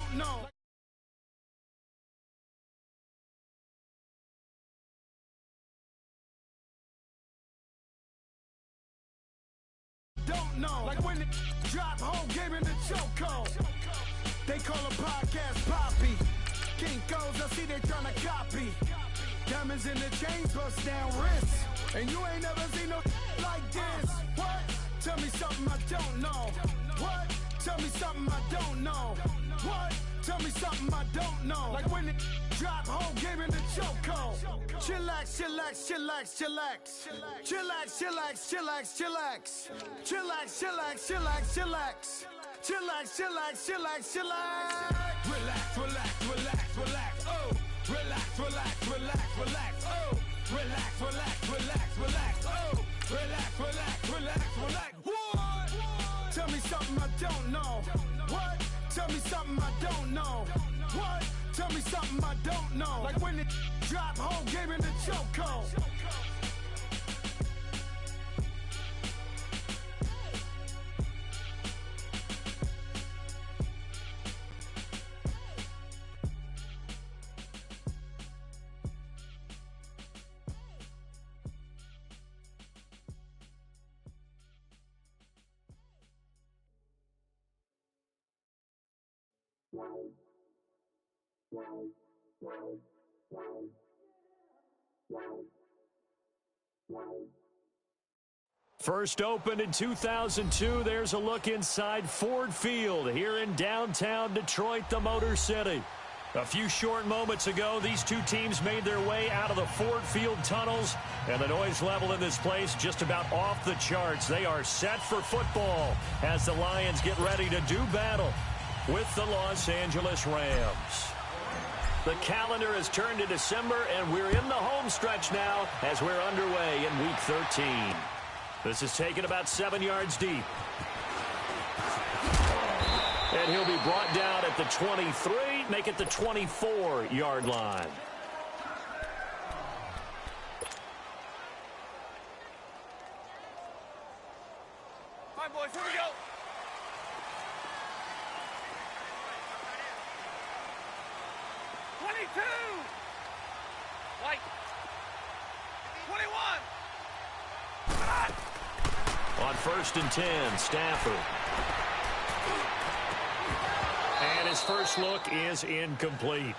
don't know. Don't know. Like when the drop home game in the chokehold. They call a podcast Poppy. Kinkos, I see they tryna copy. Diamonds in the chains, bust down wrists. And you ain't never seen no like this. What? Tell me something I don't know. What? Tell me something I don't know. What? Tell me something I don't know. Like when the drop home game in the chokehold. Chillax, chillax, chillax, chillax. Chillax, chillax, chillax, chillax. Chillax, chillax, chillax, chillax. Chillax, chillax, chillax, chillax. Relax, relax, relax, relax. Oh. Relax, relax, relax, relax. Oh. Relax, relax, relax, relax. Oh. Relax, relax, relax, relax. What? Tell me something I don't know. What? Tell me something I don't know. What? Tell me something I don't know. Like when the drop home game in the chokehold. First opened in 2002, there's a look inside Ford Field here in downtown Detroit, the Motor City. A few short moments ago, these two teams made their way out of the Ford Field tunnels, and the noise level in this place just about off the charts. They are set for football as the Lions get ready to do battle with the Los Angeles Rams. The calendar has turned to December, and we're in the home stretch now as we're underway in Week 13. This is taken about 7 yards deep. And he'll be brought down at the 23, make it the 24-yard line. All right, boys, here we go. White. 21. On 1st and 10, Stafford. And his first look is incomplete.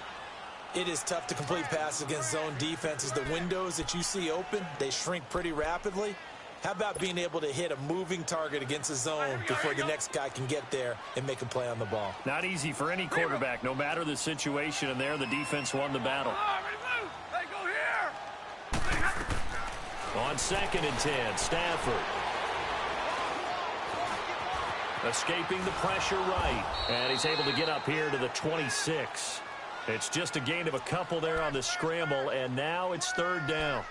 It is tough to complete passes against zone defenses. The windows that you see open, they shrink pretty rapidly. How about being able to hit a moving target against a zone before the next guy can get there and make a play on the ball? Not easy for any quarterback, no matter the situation, and there the defense won the battle. Hey, go here. On 2nd and 10, Stafford. Escaping the pressure right, and he's able to get up here to the 26. It's just a gain of a couple there on the scramble, and now it's 3rd down.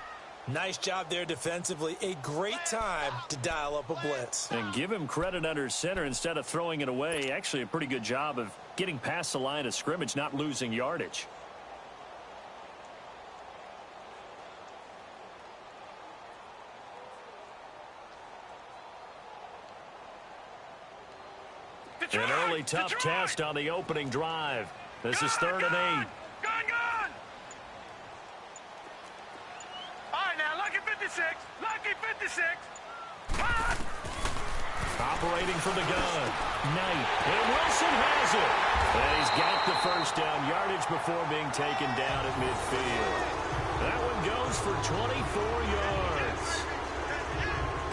Nice job there defensively. A great time to dial up a blitz. And give him credit under center instead of throwing it away. Actually, a pretty good job of getting past the line of scrimmage, not losing yardage. An early tough test on the opening drive. This is 3rd and 8. Gone. All right, now, lucky 56. Lucky 56. Operating from the gun. Knight. And Wilson has it. And he's got the first down yardage before being taken down at midfield. That one goes for 24 yards.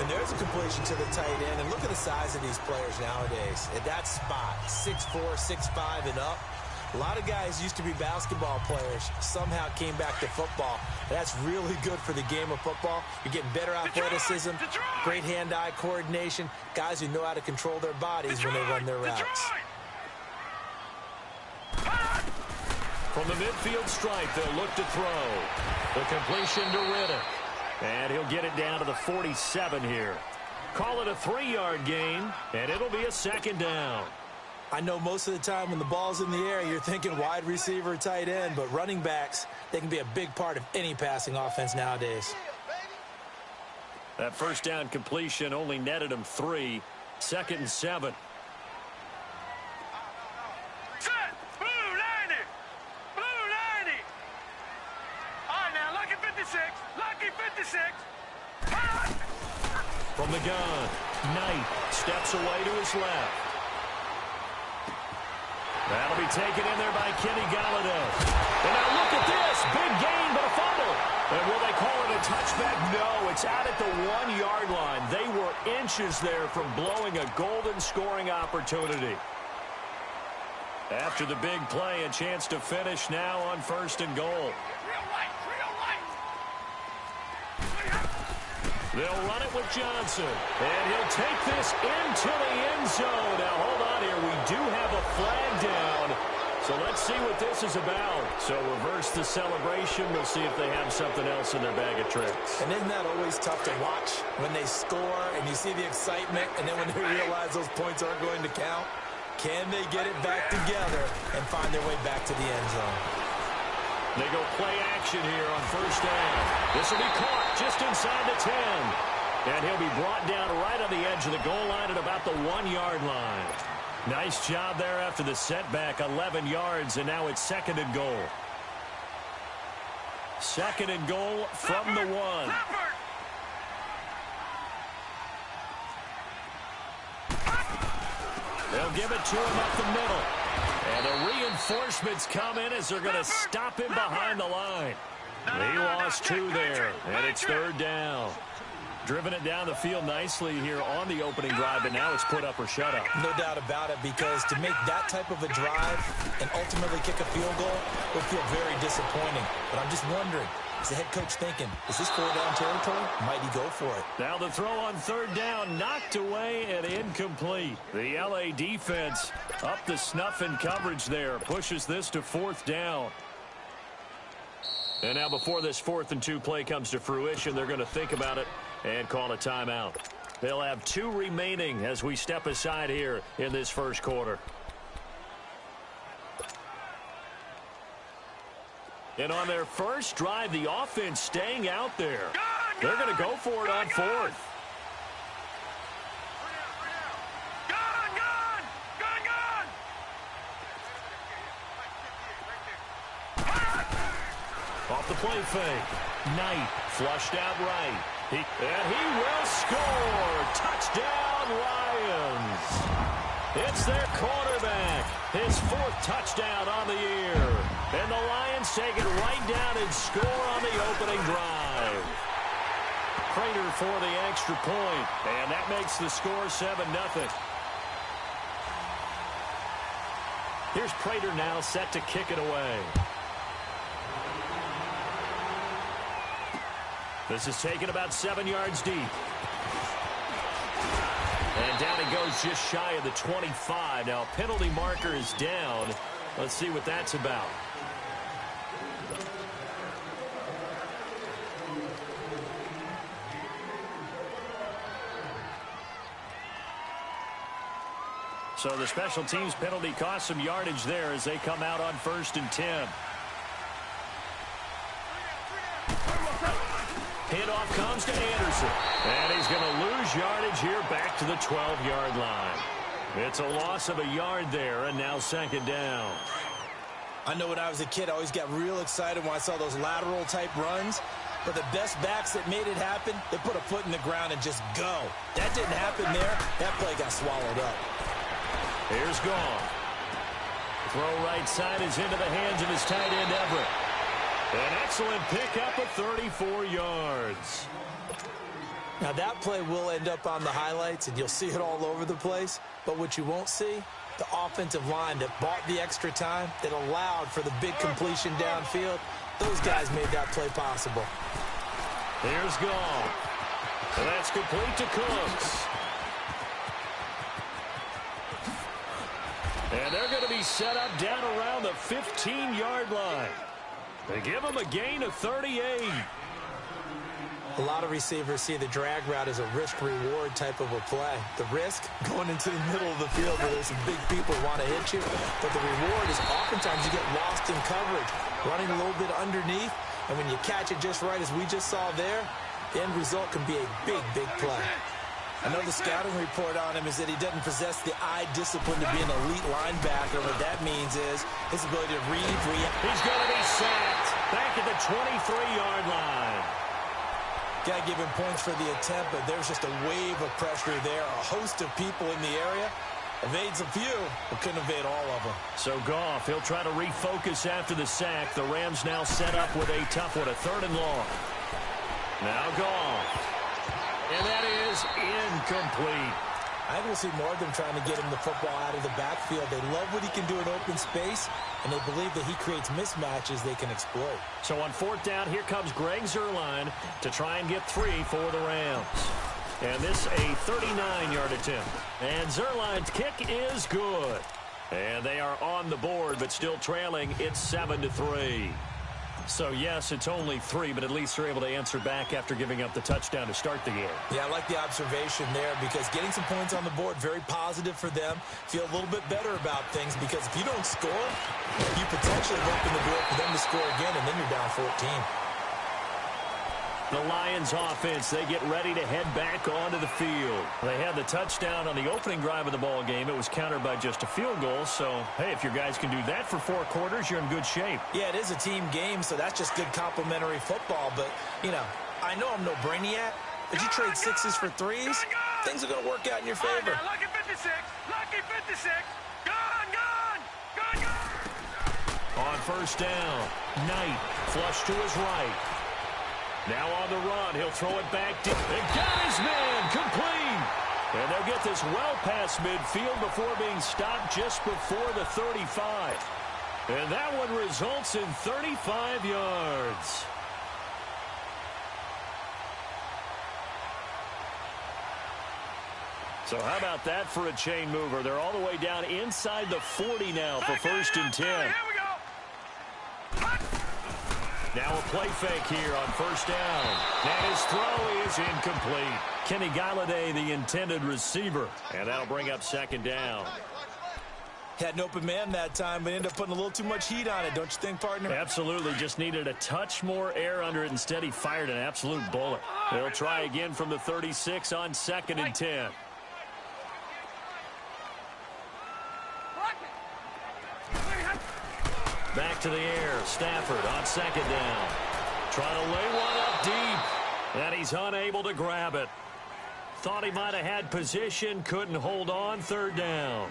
And there's a completion to the tight end. And look at the size of these players nowadays. At that spot, 6'4", 6'5", and up. A lot of guys used to be basketball players, somehow came back to football. That's really good for the game of football. You're getting better athleticism, great hand-eye coordination, guys who know how to control their bodies when they run their routes. From the midfield stripe, they'll look to throw. The completion to Riddick. And he'll get it down to the 47 here. Call it a 3-yard gain, and it'll be a 2nd down. I know most of the time when the ball's in the air, you're thinking wide receiver, tight end, but running backs, they can be a big part of any passing offense nowadays. That first down completion only netted him 3. 2nd and 7. Set. From the gun, Knight steps away to his left. That'll be taken in there by Kenny Galladay. And now look at this. Big gain, but a fumble. And will they call it a touchback? No, it's out at the 1-yard line. They were inches there from blowing a golden scoring opportunity. After the big play, a chance to finish now on 1st and goal. They'll run it with Johnson. And he'll take this into the end zone. Now, hold on here. We do have a flag down. So let's see what this is about. So reverse the celebration. We'll see if they have something else in their bag of tricks. And isn't that always tough to watch when they score and you see the excitement, and then when they realize those points aren't going to count? Can they get it back together and find their way back to the end zone? They go play action here on 1st down. This will be caught just inside the 10. And he'll be brought down right on the edge of the goal line at about the 1-yard line. Nice job there after the setback, 11 yards, and now it's 2nd and goal. 2nd and goal from the 1. They'll give it to him up the middle. And the reinforcements come in as they're going to stop him behind the line. He lost 2 there, and it's 3rd down. Driven it down the field nicely here on the opening drive, but now it's put up or shut up. No doubt about it, because to make that type of a drive and ultimately kick a field goal would feel very disappointing. But I'm just wondering, is the head coach thinking, is this 4-down territory? Might he go for it? Now the throw on 3rd down, knocked away and incomplete. The LA defense up the snuff in coverage there, pushes this to 4th down. And now before this 4th and 2 play comes to fruition, they're going to think about it and call a timeout. They'll have 2 remaining as we step aside here in this 1st quarter. And on their first drive, the offense staying out there. They're going to go for it on 4th. Off the play fake. Knight flushed out right. And he will score. Touchdown, Lions. It's their quarterback. His 4th touchdown on the year. And the Lions take it right down and score on the opening drive. Prater for the extra point. And that makes the score 7-0. Here's Prater now set to kick it away. This is taken about 7 yards deep. And down he goes just shy of the 25. Now a penalty marker is down. Let's see what that's about. So the special teams penalty cost some yardage there as they come out on 1st and 10. Handoff comes to Anderson. And he's going to lose yardage here back to the 12-yard line. It's a loss of a yard there, and now 2nd down. I know when I was a kid, I always got real excited when I saw those lateral-type runs. But the best backs that made it happen, they put a foot in the ground and just go. That didn't happen there. That play got swallowed up. Here's Gone. Throw right side is into the hands of his tight end, Everett. An excellent pickup of 34 yards. Now that play will end up on the highlights, and you'll see it all over the place. But what you won't see, the offensive line that bought the extra time, that allowed for the big completion downfield, those guys made that play possible. Here's Gone. And that's complete to Cooks. And they're going to be set up down around the 15-yard line. They give them a gain of 38. A lot of receivers see the drag route as a risk-reward type of a play. The risk, going into the middle of the field where there's some big people who want to hit you. But the reward is oftentimes you get lost in coverage, running a little bit underneath. And when you catch it just right, as we just saw there, the end result can be a big, big play. I know the scouting report on him is that he doesn't possess the eye discipline to be an elite linebacker. What that means is his ability to react. He's going to be sacked back at the 23-yard line. Got to give him points for the attempt, but there's just a wave of pressure there. A host of people in the area. Evades a few, but couldn't evade all of them. So Goff, he'll try to refocus after the sack. The Rams now set up with a tough one, a 3rd and long. Now Goff. And that is incomplete. I think we'll see more of them trying to get him the football out of the backfield. They love what he can do in open space, and they believe that he creates mismatches they can exploit. So on 4th down, here comes Greg Zuerlein to try and get 3 for the Rams. And this a 39-yard attempt. And Zuerlein's kick is good. And they are on the board, but still trailing. It's 7-3. So, yes, it's only 3, but at least they're able to answer back after giving up the touchdown to start the game. Yeah, I like the observation there because getting some points on the board, very positive for them. Feel a little bit better about things because if you don't score, you potentially open the door for them to score again, and then you're down 14. The Lions offense, they get ready to head back onto the field. They had the touchdown on the opening drive of the ball game. It was countered by just a field goal. So, hey, if your guys can do that for 4 quarters, you're in good shape. Yeah, it is a team game, so that's just good complimentary football. But, you know, I know I'm no brainiac, but you trade 6s for 3s, things are going to work out in your favor. Lucky 56, lucky 56, gone. On 1st down, Knight flush to his right. Now on the run, he'll throw it back deep. And got his man, complete. And they'll get this well past midfield before being stopped just before the 35. And that one results in 35 yards. So how about that for a chain mover? They're all the way down inside the 40 now for 1st and 10. Here we go. Now a play fake here on 1st down. And his throw is incomplete. Kenny Galladay, the intended receiver. And that'll bring up 2nd down. Had an open man that time, but ended up putting a little too much heat on it, don't you think, partner? Absolutely. Just needed a touch more air under it. Instead, he fired an absolute bullet. They'll try again from the 36 on 2nd and 10. Back to the air. Stafford on 2nd down. Trying to lay one up deep. And he's unable to grab it. Thought he might have had position. Couldn't hold on. 3rd down.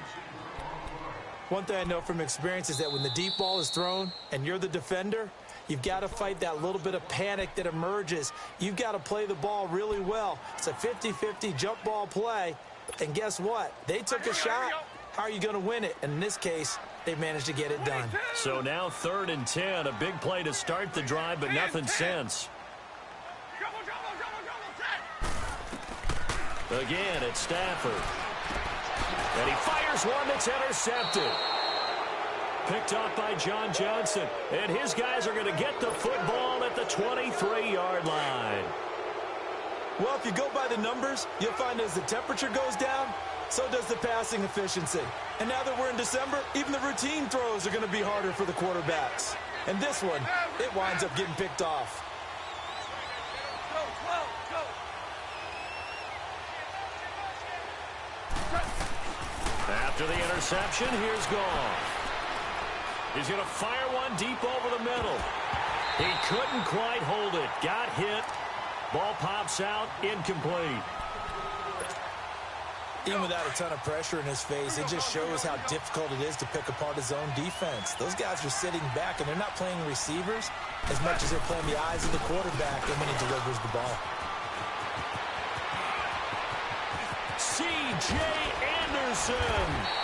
One thing I know from experience is that when the deep ball is thrown and you're the defender, you've got to fight that little bit of panic that emerges. You've got to play the ball really well. It's a 50-50 jump ball play. And guess what? They took a shot. How are you going to win it? And in this case, they managed to get it done. So now 3rd and 10. A big play to start the drive, but nothing since. Again, it's Stafford. And he fires one that's intercepted. Picked off by John Johnson. And his guys are going to get the football at the 23-yard line. Well, if you go by the numbers, you'll find as the temperature goes down, so does the passing efficiency. And now that we're in December, even the routine throws are going to be harder for the quarterbacks. And this one, it winds up getting picked off. After the interception, here's Goff. He's going to fire one deep over the middle. He couldn't quite hold it. Got hit. Ball pops out. Incomplete. Even without a ton of pressure in his face, it just shows how difficult it is to pick apart his own defense. Those guys are sitting back, and they're not playing receivers as much as they're playing the eyes of the quarterback and when he delivers the ball. C.J. Anderson.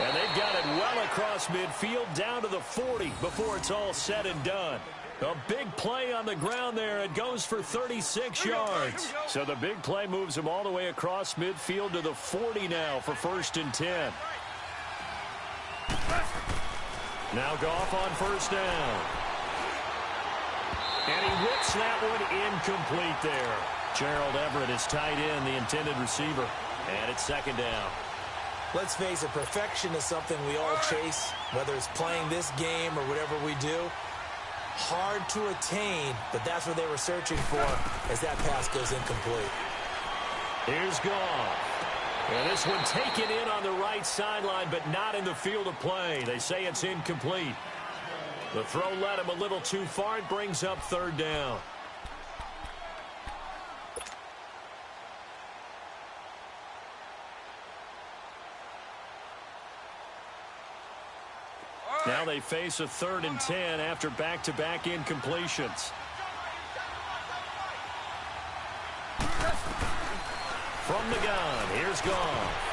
And they've got it well across midfield down to the 40 before it's all said and done. A big play on the ground there. It goes for 36 yards. So the big play moves him all the way across midfield to the 40 now for 1st and 10. Now Goff on 1st down. And he whips that one incomplete there. Gerald Everett is tight end, the intended receiver. And it's 2nd down. Let's face it, perfection is something we all chase, whether it's playing this game or whatever we do. Hard to attain, but that's what they were searching for as that pass goes incomplete. Here's Goff. And this one taken in on the right sideline, but not in the field of play. They say it's incomplete. The throw led him a little too far. It brings up 3rd down. Now they face a 3rd and 10 after back-to-back incompletions. From the gun, here's Goff.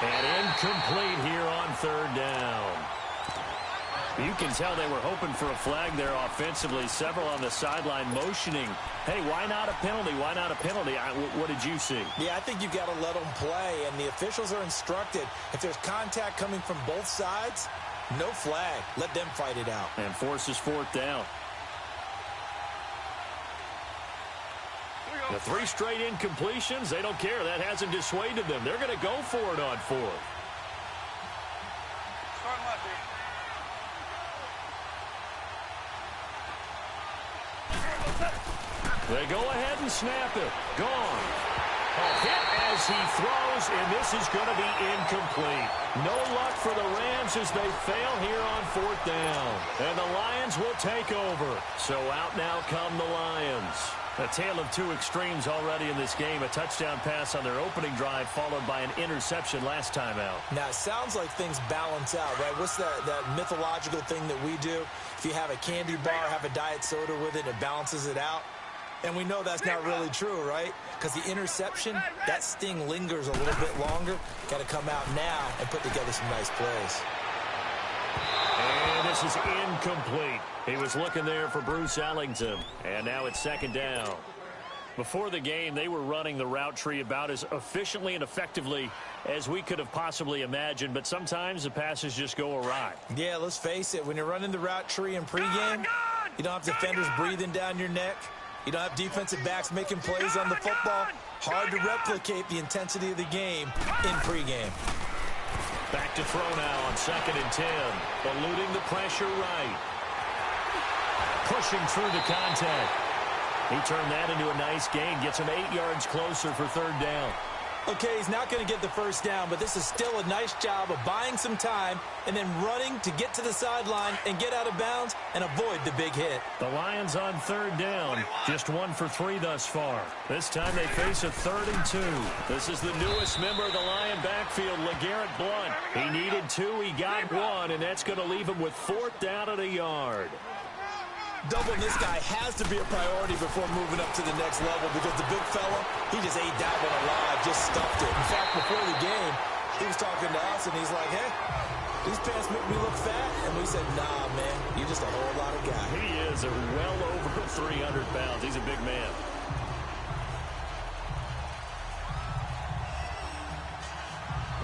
And incomplete here on 3rd down. You can tell they were hoping for a flag there offensively. Several on the sideline motioning, hey, why not a penalty? Why not a penalty? What did you see? Yeah, I think you've got to let them play, and the officials are instructed. If there's contact coming from both sides, no flag. Let them fight it out. And forces 4th down. The 3 straight incompletions, they don't care. That hasn't dissuaded them. They're going to go for it on 4th. They go ahead and snap it. Gone. A hit as he throws, and this is going to be incomplete. No luck for the Rams as they fail here on 4th down. And the Lions will take over. So out now come the Lions. A tale of 2 extremes already in this game. A touchdown pass on their opening drive followed by an interception last time out. Now, it sounds like things balance out, right? What's that mythological thing that we do? If you have a candy bar, have a diet soda with it, it balances it out. And we know that's not really true, right? Because the interception, that sting lingers a little bit longer. Got to come out now and put together some nice plays. And this is incomplete. He was looking there for Bruce Ellington. And now it's 2nd down. Before the game, they were running the route tree about as efficiently and effectively as we could have possibly imagined. But sometimes the passes just go awry. Yeah, let's face it. When you're running the route tree in pregame, you don't have defenders breathing down your neck. You don't have defensive backs making plays on the football. Hard to replicate the intensity of the game in pregame. Back to throw now on 2nd and 10. Eluding the pressure right. Pushing through the contact. He turned that into a nice gain. Gets him 8 yards closer for 3rd down. Okay, he's not going to get the 1st down, but this is still a nice job of buying some time and then running to get to the sideline and get out of bounds and avoid the big hit. The Lions on 3rd down. Just 1 for 3 thus far. This time they face a 3rd and 2. This is the newest member of the Lion backfield, LeGarrette Blount. He needed 2, he got 1, and that's going to leave him with 4th down at a yard. Doubling this guy has to be a priority before moving up to the next level because the big fella, he just ate that one alive, just stuffed it. In fact, before the game, he was talking to us, and he's like, hey, these pants make me look fat. And we said, nah, man, you're just a whole lot of guy. He is well over 300 pounds. He's a big man.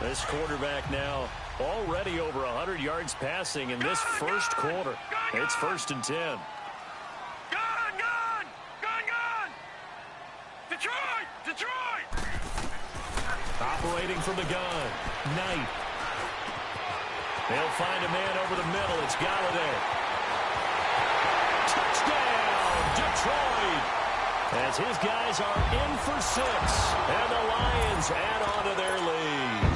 This quarterback now already over 100 yards passing in this first quarter. It's 1st and 10. Detroit! Operating from the gun. Knight. They'll find a man over the middle. It's Galladay. Touchdown, Detroit! As his guys are in for 6. And the Lions add on to their lead.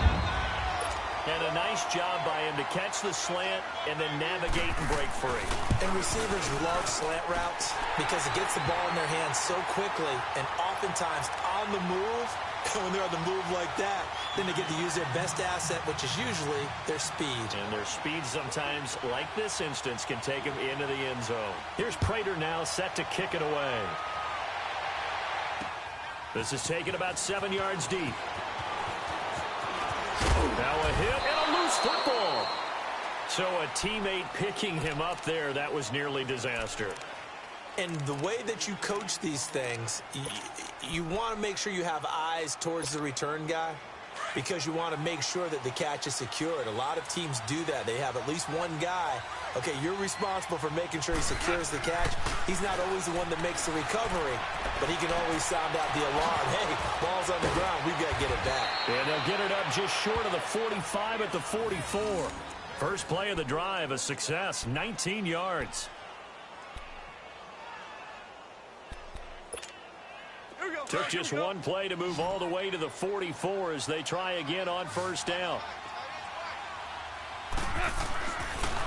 And a nice job by him to catch the slant and then navigate and break free. And receivers love slant routes because it gets the ball in their hands so quickly and oftentimes on the move. And when they're on the move like that, then they get to use their best asset, which is usually their speed. And their speed sometimes, like this instance, can take them into the end zone. Here's Prater now set to kick it away. This is taken about 7 yards deep. Now a hit and a loose football. So a teammate picking him up there, that was nearly disaster. And the way that you coach these things, you want to make sure you have eyes towards the return guy because you want to make sure that the catch is secured. A lot of teams do that. They have at least one guy. Okay, you're responsible for making sure he secures the catch. He's not always the one that makes the recovery, but he can always sound out the alarm. Hey, ball's on the ground. We've got to get it back. And they'll get it up just short of the 45 at the 44. First play of the drive, a success, 19 yards. Took just one play to move all the way to the 44 as they try again on 1st down.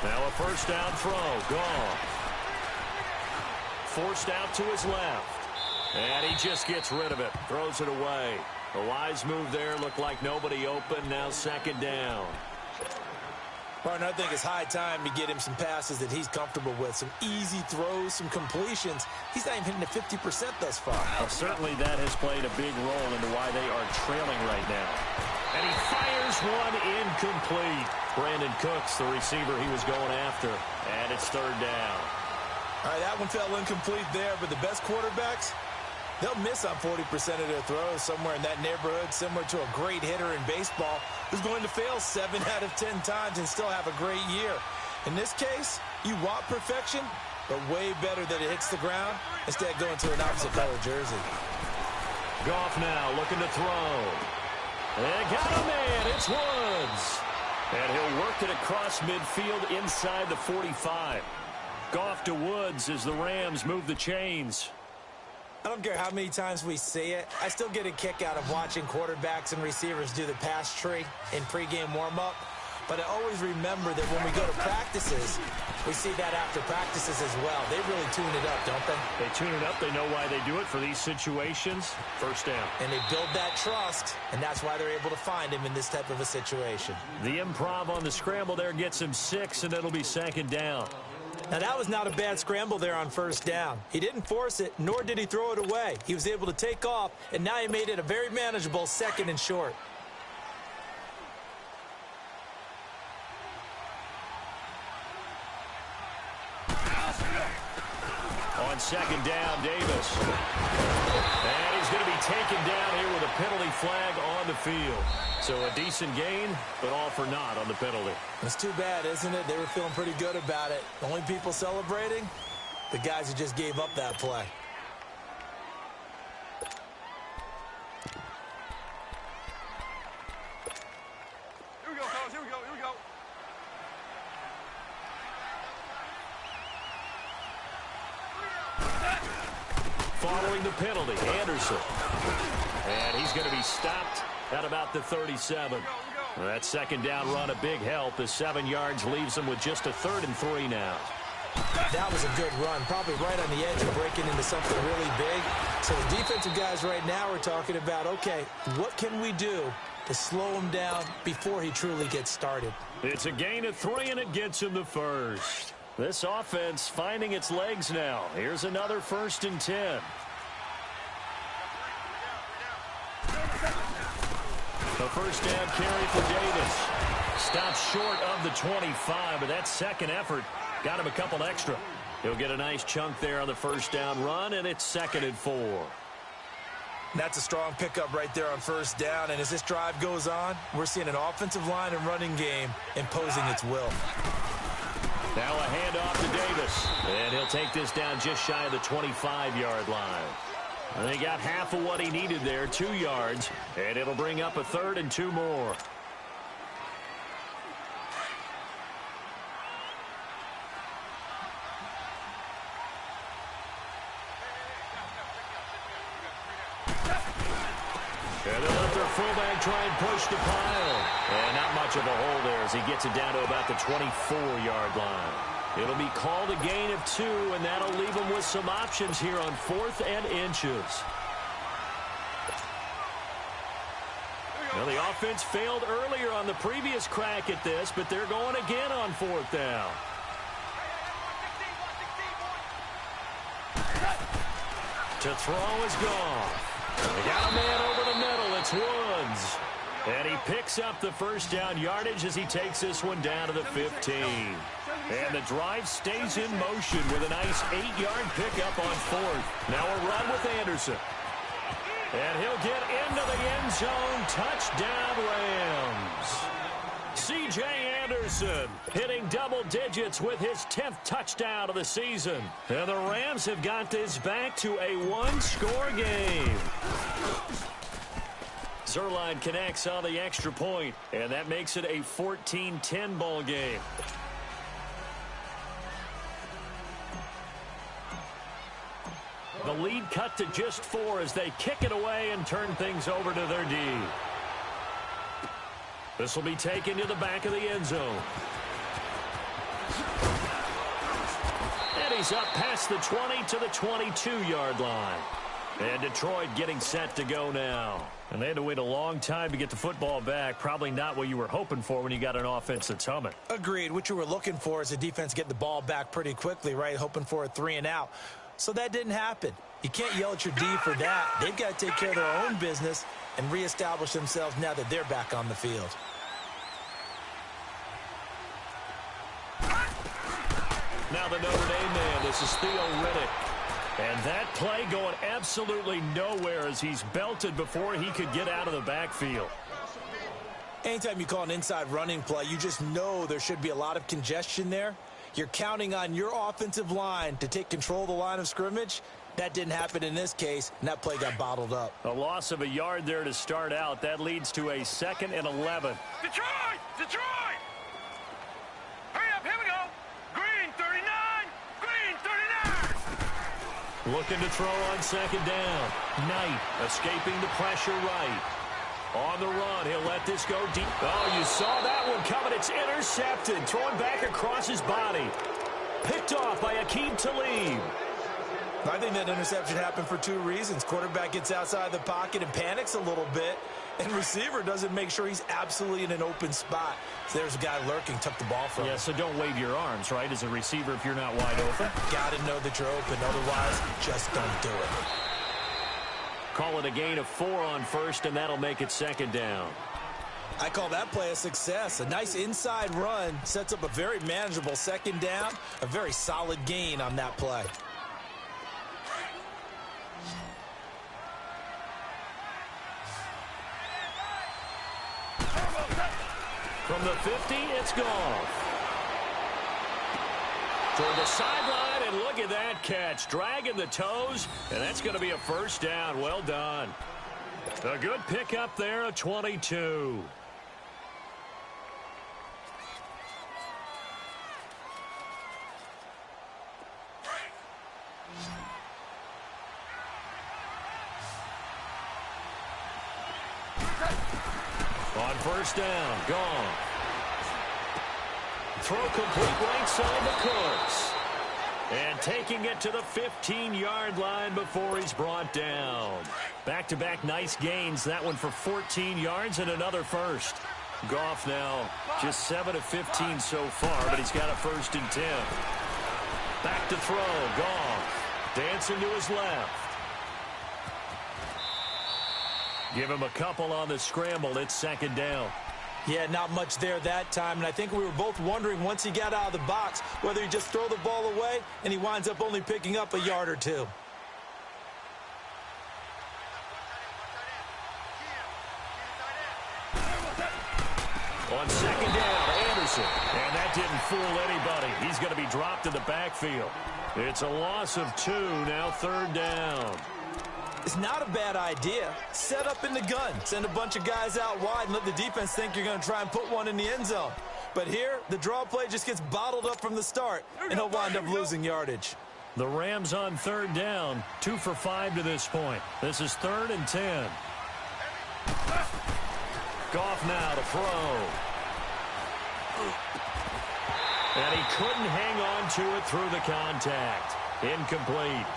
Now a 1st down throw. Gone. Forced out to his left. And he just gets rid of it. Throws it away. A wise move there. Looked like nobody open. Now 2nd down. Martin, I think it's high time to get him some passes that he's comfortable with, some easy throws, some completions. He's not even hitting at 50% thus far. Well, certainly that has played a big role into why they are trailing right now. And he fires one incomplete. Brandon Cooks, the receiver he was going after, and it's third down. All right, that one fell incomplete there, but the best quarterbacks, they'll miss on 40% of their throws, somewhere in that neighborhood, similar to a great hitter in baseball who's going to fail 7 out of 10 times and still have a great year. In this case, you want perfection, but way better that it hits the ground instead of going to an opposite color jersey. Goff now looking to throw. And got a man. It's Woods. And he'll work it across midfield inside the 45. Goff to Woods as the Rams move the chains. I don't care how many times we see it. I still get a kick out of watching quarterbacks and receivers do the pass tree in pregame warm-up. But I always remember that when we go to practices, we see that after practices as well. They really tune it up, don't they? They tune it up. They know why they do it for these situations. First down. And they build that trust, and that's why they're able to find him in this type of a situation. The improv on the scramble there gets him 6, and it'll be second down. Now, that was not a bad scramble there on first down. He didn't force it, nor did he throw it away. He was able to take off, and now he made it a very manageable 2nd and short. On second down, Davis. And he's going to be taken down here with a penalty flag on the field. So a decent gain, but all for naught on the penalty. It's too bad, isn't it? They were feeling pretty good about it. The only people celebrating, the guys who just gave up that play. Here we go, fellas. Here we go. Here we go. Following the penalty, Anderson. And he's going to be stopped at about the 37. That second down run a big help as 7 yards leaves him with just a 3rd and 3 now. That was a good run, probably right on the edge of breaking into something really big. So the defensive guys right now are talking about, okay, what can we do to slow him down before he truly gets started? It's a gain of 3, and it gets him the first. This offense finding its legs now. Here's another 1st and 10. The first down carry for Davis. Stops short of the 25, but that second effort got him a couple extra. He'll get a nice chunk there on the first down run, and it's 2nd and 4. That's a strong pickup right there on first down, and as this drive goes on, we're seeing an offensive line and running game imposing its will. Now a handoff to Davis, and he'll take this down just shy of the 25-yard line. And he got half of what he needed there, 2 yards, and it'll bring up a 3rd and 2 more. And they'll let their fullback try and push the pile. And not much of a hole there as he gets it down to about the 24-yard line. It'll be called a gain of 2, and that'll leave them with some options here on 4th and inches. Now, the offense failed earlier on the previous crack at this, but they're going again on 4th down. To throw is gone. They got a man over the middle. It's Woods. And he picks up the first down yardage as he takes this one down to the 15. And the drive stays in motion with a nice 8-yard pickup on 4th. Now a run with Anderson. And he'll get into the end zone. Touchdown, Rams. C.J. Anderson hitting double digits with his 10th touchdown of the season. And the Rams have got this back to a 1-score game. Zerline connects on the extra point, and that makes it a 14-10 ball game. The lead cut to just 4 as they kick it away and turn things over to their D. This will be taken to the back of the end zone. And he's up past the 20 to the 22-yard line. And Detroit getting set to go now. And they had to wait a long time to get the football back. Probably not what you were hoping for when you got an offense that's humming. Agreed. What you were looking for is a defense getting the ball back pretty quickly, right? Hoping for a 3-and-out. So that didn't happen. You can't yell at your D for that. They've got to take care of their own business and reestablish themselves now that they're back on the field. Now the Notre Dame man, this is Theo Riddick. And that play going absolutely nowhere as he's belted before he could get out of the backfield. Anytime you call an inside running play, you just know there should be a lot of congestion there. You're counting on your offensive line to take control of the line of scrimmage. That didn't happen in this case, and that play got bottled up. A loss of a yard there to start out. That leads to a 2nd and 11. Detroit! Detroit! Hurry up, here we go. Green 39, green 39. Looking to throw on 2nd down. Knight escaping the pressure right. On the run, he'll let this go deep. Oh, you saw that one coming. It's intercepted. Throwing back across his body. Picked off by Akeem Talib. I think that interception happened for 2 reasons. Quarterback gets outside the pocket and panics a little bit, and receiver doesn't make sure he's absolutely in an open spot. So there's a guy lurking, took the ball from him. Yeah, so don't wave your arms, right, as a receiver if you're not wide open. Got to know that you're open. Otherwise, just don't do it. Call it a gain of 4 on 1st, and that'll make it 2nd down. I call that play a success. A nice inside run sets up a very manageable 2nd down. A very solid gain on that play. From the 50, it's gone. Toward the sideline, and look at that catch. Dragging the toes, and that's going to be a 1st down. Well done. A good pickup there, a 22. On 1st down, gone. Throw complete lengths on the course. And taking it to the 15-yard line before he's brought down. Back-to-back nice gains. That one for 14 yards and another 1st. Goff now just 7 of 15 so far, but he's got a 1st and 10. Back to throw. Goff dancing to his left. Give him a couple on the scramble. It's 2nd down. Yeah, not much there that time, and I think we were both wondering once he got out of the box whether he just throw the ball away and he winds up only picking up a yard or 2. On 2nd down, Anderson. And that didn't fool anybody. He's going to be dropped in the backfield. It's a loss of 2, now 3rd down. It's not a bad idea. Set up in the gun. Send a bunch of guys out wide and let the defense think you're going to try and put one in the end zone. But here, the draw play just gets bottled up from the start, and he'll wind up losing yardage. The Rams on 3rd down, 2 for 5 to this point. This is 3rd and 10. Goff now to throw. And he couldn't hang on to it through the contact. Incomplete.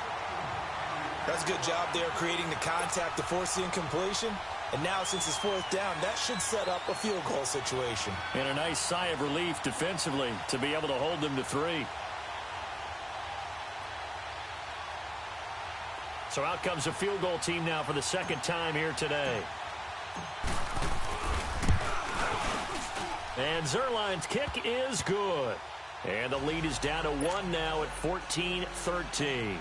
That's a good job there creating the contact to force the incompletion. And now since it's 4th down, that should set up a field goal situation. And a nice sigh of relief defensively to be able to hold them to 3. So out comes a field goal team now for the 2nd time here today. And Zerline's kick is good. And the lead is down to 1 now at 14-13.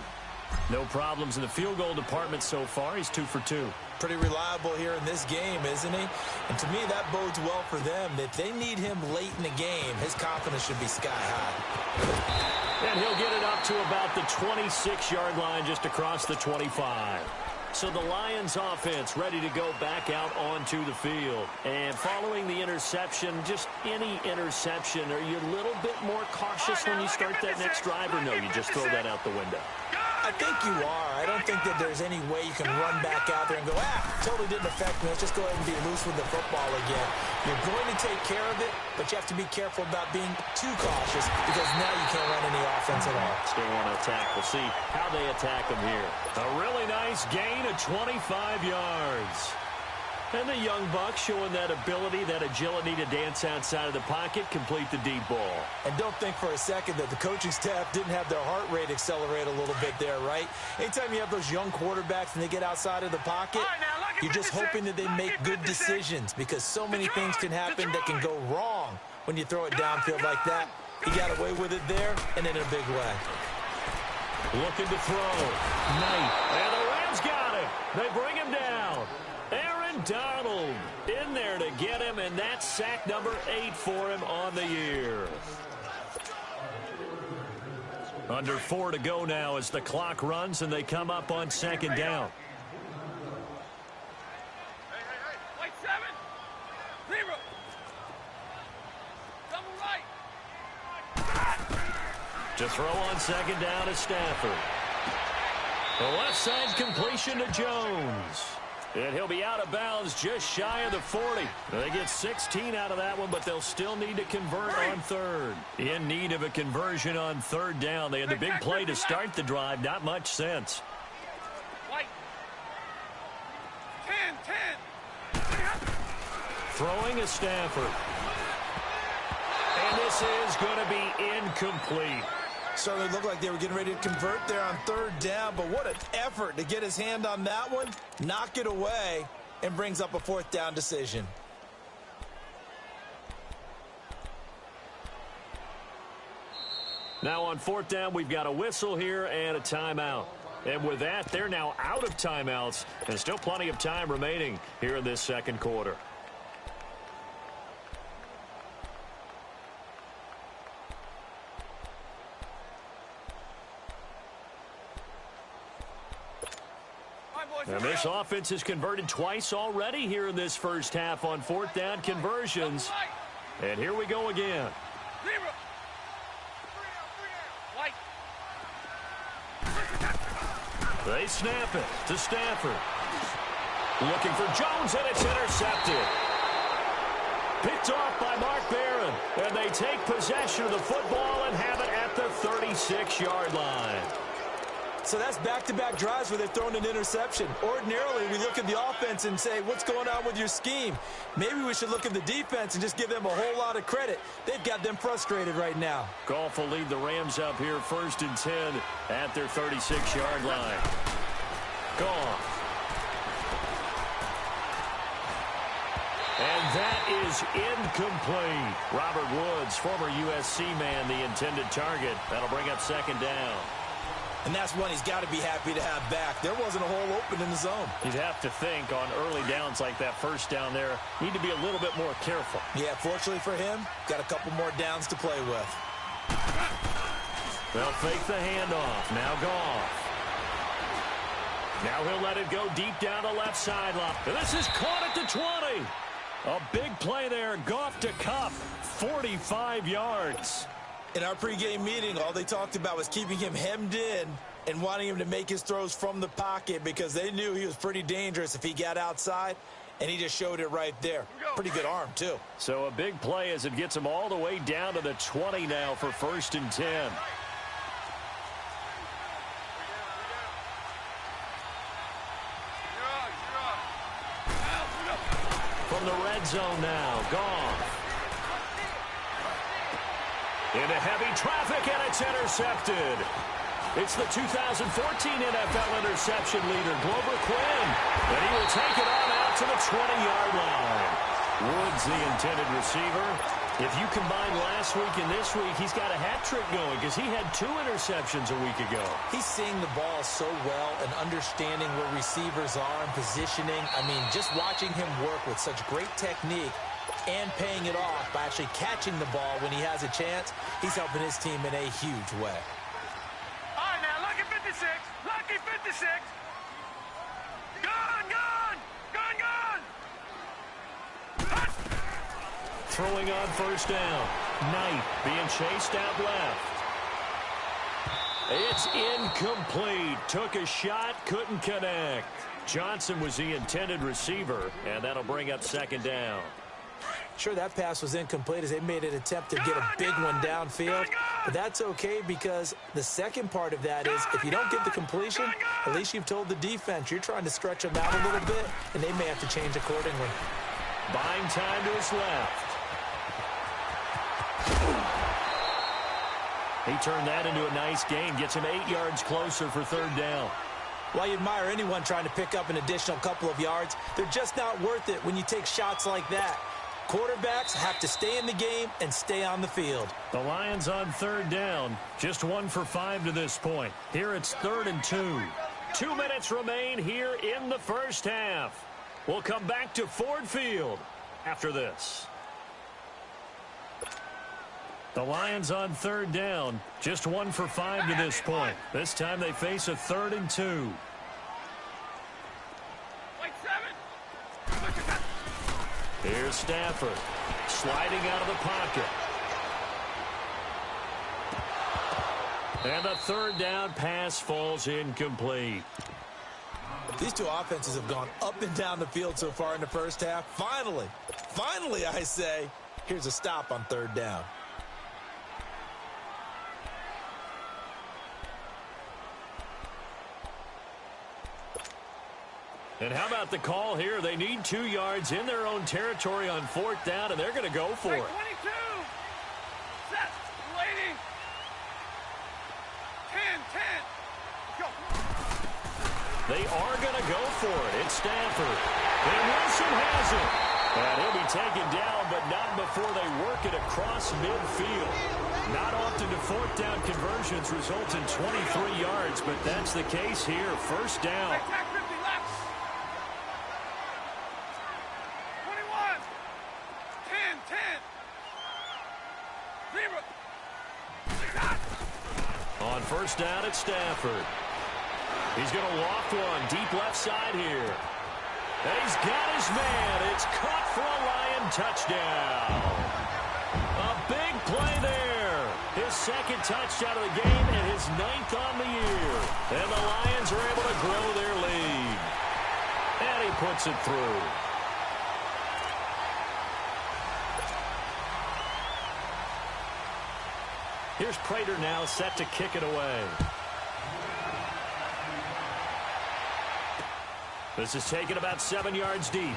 No problems in the field goal department so far. He's 2 for 2. Pretty reliable here in this game, isn't he? And to me, that bodes well for them. If they need him late in the game, his confidence should be sky high. And he'll get it up to about the 26-yard line, just across the 25. So the Lions offense ready to go back out onto the field. And following the interception, just any interception, are you a little bit more cautious when you start that next drive, or no, you just throw that out the window? I think you are. I don't think that there's any way you can run back out there and go, totally didn't affect me. Let's just go ahead and be loose with the football again. You're going to take care of it, but you have to be careful about being too cautious because now you can't run any offense at all. Still want to attack. We'll see how they attack them here. A really nice gain of 25 yards. And the young buck showing that ability, that agility to dance outside of the pocket, complete the deep ball. And don't think for a second that the coaching staff didn't have their heart rate accelerate a little bit there, right? Anytime you have those young quarterbacks and they get outside of the pocket, you're just hoping that they make good decisions because so many things can happen that can go wrong when you throw it downfield like that. He got away with it there and in a big way. Looking to throw. Knight. And the Rams got him. They bring him down. Donald in there to get him, and that's sack number 8 for him on the year. Under 4 to go now as the clock runs, and they come up on second down. White 7, 0. Double right. To throw on second down is Stafford. The left side completion to Jones. And he'll be out of bounds just shy of the 40. They get 16 out of that one, but they'll still need to convert on third. In need of a conversion on third down. They had the big play to start the drive. Not much sense. White. 10. Throwing is Stafford. And this is going to be incomplete. Certainly looked like they were getting ready to convert there on third down, but what an effort to get his hand on that one, knock it away, and brings up a fourth down decision. Now on fourth down, we've got a whistle here and a timeout. And with that, they're now out of timeouts, and still plenty of time remaining here in this second quarter. And this offense has converted twice already here in this first half on fourth down conversions. And here we go again. 0. White. They snap it to Stafford. Looking for Jones, and it's intercepted. Picked off by Mark Barron. And they take possession of the football and have it at the 36-yard line. So that's back-to-back drives where they've thrown an interception. Ordinarily, we look at the offense and say, what's going on with your scheme? Maybe we should look at the defense and just give them a whole lot of credit. They've got them frustrated right now. Goff will lead the Rams up here 1st and 10 at their 36-yard line. Goff. And that is incomplete. Robert Woods, former USC man, the intended target. That'll bring up second down. And that's one he's got to be happy to have back. There wasn't a hole open in the zone. You'd have to think on early downs like that first down there, need to be a little bit more careful. Yeah, fortunately for him, got a couple more downs to play with. They'll fake the handoff. Now Goff. Now he'll let it go deep down the left sideline. And this is caught at the 20. A big play there. Goff to Kupp. 45 yards. In our pregame meeting, all they talked about was keeping him hemmed in and wanting him to make his throws from the pocket because they knew he was pretty dangerous if he got outside, and he just showed it right there. Pretty good arm, too. So a big play as it gets him all the way down to the 20 now for 1st and 10. From the red zone now, Goff. Into heavy traffic, and it's intercepted. It's the 2014 NFL interception leader, Glover Quinn. And he will take it on out to the 20-yard line. Woods, the intended receiver. If you combine last week and this week, he's got a hat trick going because he had 2 interceptions a week ago. He's seeing the ball so well and understanding where receivers are and positioning. I mean, just watching him work with such great technique and paying it off by actually catching the ball when he has a chance, he's helping his team in a huge way. All right, now, lucky 56. Lucky 56. Gone, gone. Gone, gone. Throwing on first down. Knight being chased out left. It's incomplete. Took a shot, couldn't connect. Johnson was the intended receiver, and that'll bring up second down. Sure, that pass was incomplete as they made an attempt to get a big one downfield. But that's okay because the second part of that is if you don't get the completion, at least you've told the defense you're trying to stretch them out a little bit, and they may have to change accordingly. Buying time to his left. He turned that into a nice gain. Gets him 8 yards closer for third down. Well, you admire anyone trying to pick up an additional couple of yards. They're just not worth it when you take shots like that. Quarterbacks have to stay in the game and stay on the field. The Lions on third down. Just 1 for 5 to this point. Here it's 3rd and 2. 2 minutes remain here in the first half. We'll come back to Ford Field after this. The Lions on third down. Just 1 for 5 to this point. This time they face a 3rd and 2. Here's Stafford, sliding out of the pocket. And the third down pass falls incomplete. These two offenses have gone up and down the field so far in the first half. Finally, I say, here's a stop on third down. And how about the call here? They need 2 yards in their own territory on 4th down, and they're going to go for it. 22. Set. Waiting. 10. Go. They are going to go for it. It's Stafford. And Wilson has it. And he'll be taken down, but not before they work it across midfield. Not often do 4th down conversions result in 23 yards, but that's the case here. First down. Attack 50 left. 21. 10. 0. On first down, it's Stafford. He's going to loft one deep left side here. And he's got his man. It's caught for a Lion touchdown. A big play there. His second touchdown of the game and his 9th on the year. And the Lions are able to grow their lead. And he puts it through. Here's Prater now set to kick it away. This is taken about 7 yards deep.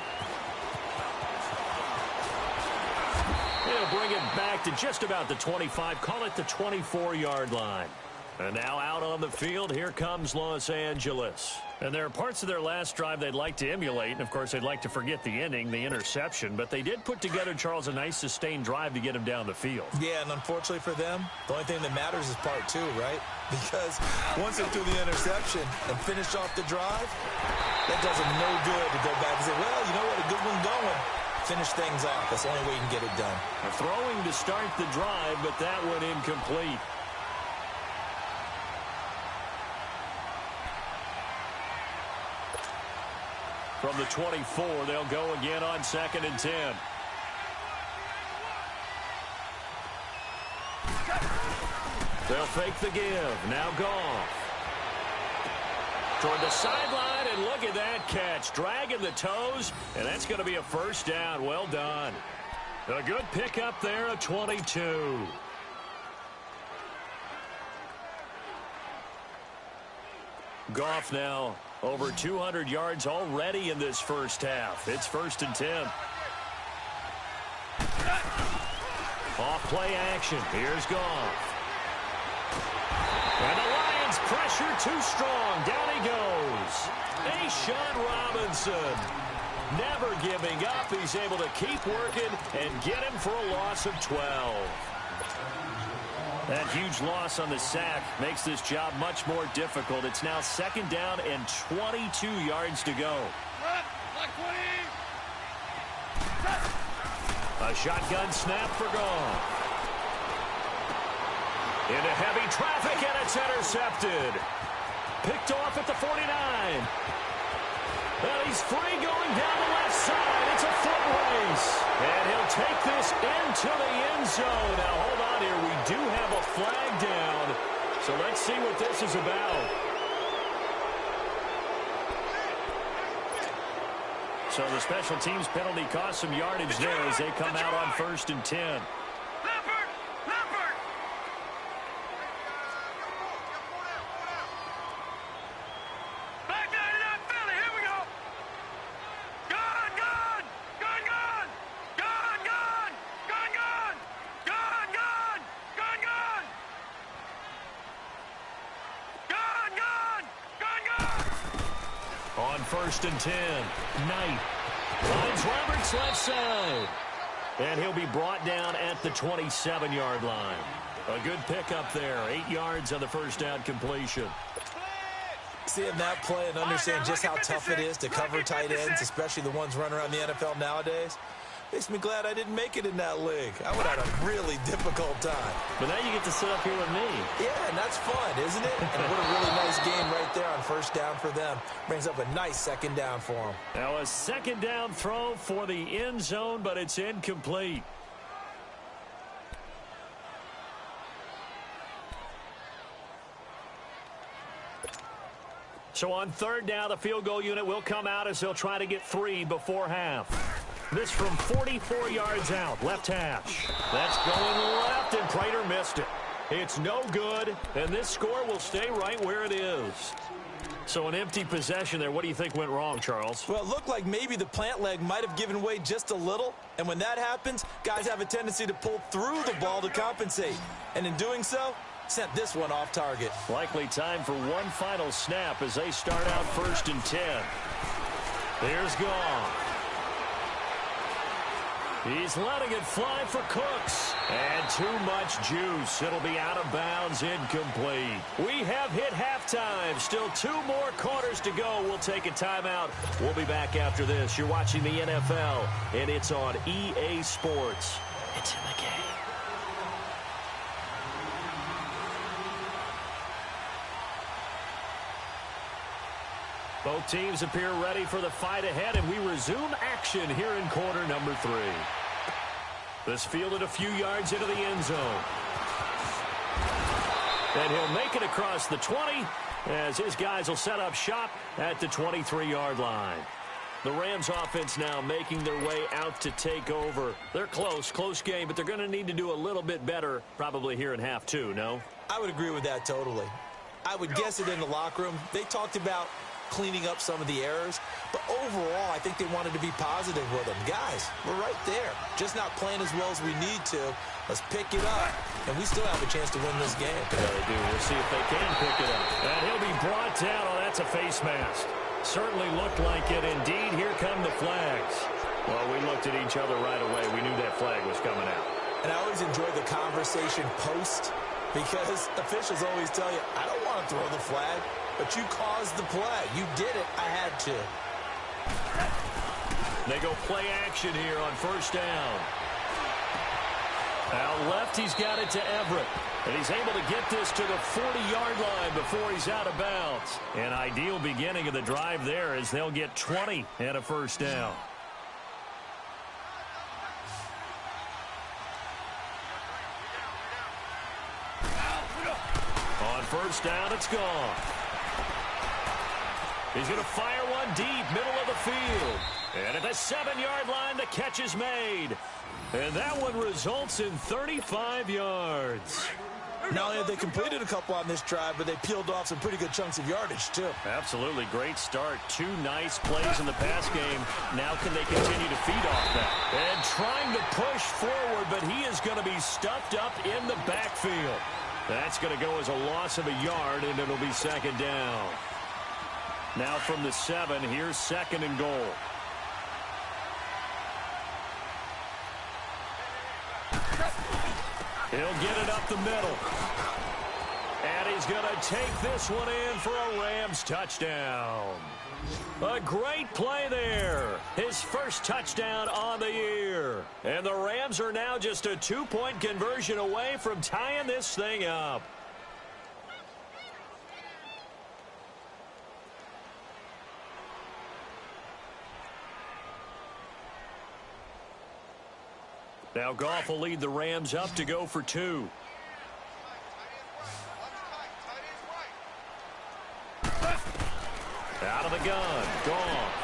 He'll bring it back to just about the 25. Call it the 24-yard line. And now out on the field, here comes Los Angeles. And there are parts of their last drive they'd like to emulate. And, of course, they'd like to forget the inning, the interception. But they did put together, Charles, a nice sustained drive to get him down the field. Yeah, and unfortunately for them, the only thing that matters is part 2, right? Because once they threw the interception and finished off the drive, that does them no good to go back and say, well, you know what, a good one going. Finish things off. That's the only way you can get it done. Throwing to start the drive, but that one incomplete. From the 24, they'll go again on 2nd and 10. They'll fake the give. Now Goff. Toward the sideline, and look at that catch. Dragging the toes, and that's going to be a first down. Well done. A good pickup there, a 22. Goff now over 200 yards already in this first half. It's 1st and 10. Off play action. Here's Goff. And the Lions pressure too strong. Down he goes. A'Shawn Robinson. Never giving up. He's able to keep working and get him for a loss of 12. That huge loss on the sack makes this job much more difficult. It's now 2nd down and 22 yards to go. A shotgun snap for Goff. Into heavy traffic, and it's intercepted. Picked off at the 49. And he's free going down the left side. It's a foot race. And he'll take this into the end zone. Now, hold on here. We do have a flag down. So let's see what this is about. So the special teams penalty cost some yardage there as they come out on 1st and 10. On 1st and 10, Knight finds Roberts left side. And he'll be brought down at the 27-yard line. A good pickup there, 8 yards on the first down completion. Seeing that play and understand just how tough it is to cover tight ends, especially the ones running around the NFL nowadays, makes me glad I didn't make it in that league. I would have had a really difficult time. But now you get to sit up here with me. Yeah, and that's fun, isn't it? And what a really nice game right there on first down for them. Brings up a nice second down for them. Now a second down throw for the end zone, but it's incomplete. So on 3rd down, the field goal unit will come out as they'll try to get 3 before half. This from 44 yards out, left hash. That's going left, and Prater missed it. It's no good, and this score will stay right where it is. So an empty possession there. What do you think went wrong, Charles? Well, it looked like maybe the plant leg might have given way just a little, and when that happens, guys have a tendency to pull through the ball to compensate. And in doing so, sent this one off target. Likely time for one final snap as they start out 1st and 10. Here's Goff. He's letting it fly for Cooks. And too much juice. It'll be out of bounds, incomplete. We have hit halftime. Still 2 more quarters to go. We'll take a timeout. We'll be back after this. You're watching the NFL, and it's on EA Sports. It's in the game. Both teams appear ready for the fight ahead, and we resume action here in quarter number 3. This fielded a few yards into the end zone. And he'll make it across the 20 as his guys will set up shop at the 23-yard line. The Rams offense now making their way out to take over. They're close game, but they're going to need to do a little bit better probably here in half 2, no? I would agree with that totally. I would guess it in the locker room. They talked about cleaning up some of the errors, but overall I think they wanted to be positive with them. Guys, we're right there, just not playing as well as we need to. Let's pick it up, and we still have a chance to win this game. Yeah, they do. We'll see if they can pick it up. And he'll be brought down. Oh, that's a face mask. Certainly looked like it. Indeed, here come the flags. Well, we looked at each other right away. We knew that flag was coming out. And I always enjoy the conversation post, because officials always tell you, I don't want to throw the flag, but you caused the play. You did it. I had to. They go play action here on 1st down. Out left, he's got it to Everett. And he's able to get this to the 40-yard line before he's out of bounds. An ideal beginning of the drive there as they'll get 20 and a 1st down. On 1st down, it's gone. He's going to fire one deep, middle of the field. And at the 7-yard line, the catch is made. And that one results in 35 yards. Not only have they completed a couple on this drive, but they peeled off some pretty good chunks of yardage, too. Absolutely. Great start. 2 nice plays in the pass game. Now can they continue to feed off that? And trying to push forward, but he is going to be stuffed up in the backfield. That's going to go as a loss of a yard, and it'll be 2nd down. Now from the 7, here's 2nd and goal. He'll get it up the middle. And he's going to take this one in for a Rams touchdown. A great play there. His first touchdown on the year. And the Rams are now just a 2-point conversion away from tying this thing up. Now Goff will lead the Rams up to go for 2. Out of the gun, Goff.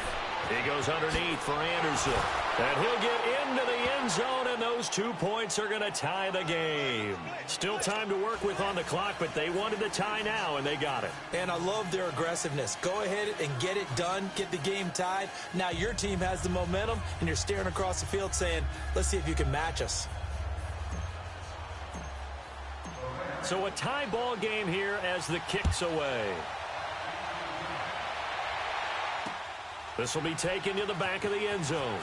He goes underneath for Anderson. And he'll get into the end zone, and those 2 points are going to tie the game. Still time to work with on the clock, but they wanted the tie now, and they got it. And I love their aggressiveness. Go ahead and get it done, get the game tied. Now your team has the momentum, and you're staring across the field saying, let's see if you can match us. So a tie ball game here as the kick's away. This will be taken to the back of the end zone.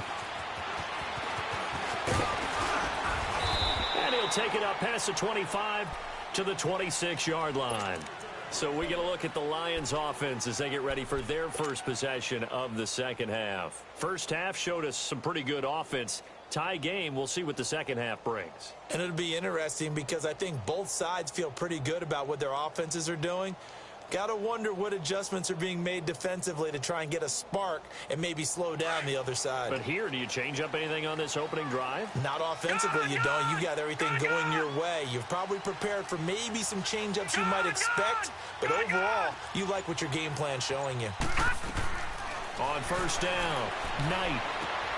And he'll take it up past the 25 to the 26-yard line. So we get a look at the Lions offense as they get ready for their first possession of the second half. First half showed us some pretty good offense. Tie game, we'll see what the second half brings. And it'll be interesting because I think both sides feel pretty good about what their offenses are doing. Got to wonder what adjustments are being made defensively to try and get a spark and maybe slow down the other side. But here, do you change up anything on this opening drive? Not offensively, you don't. You got everything going your way. You've probably prepared for maybe some change-ups you might expect, but overall, you like what your game plan's showing you. On first down, Knight.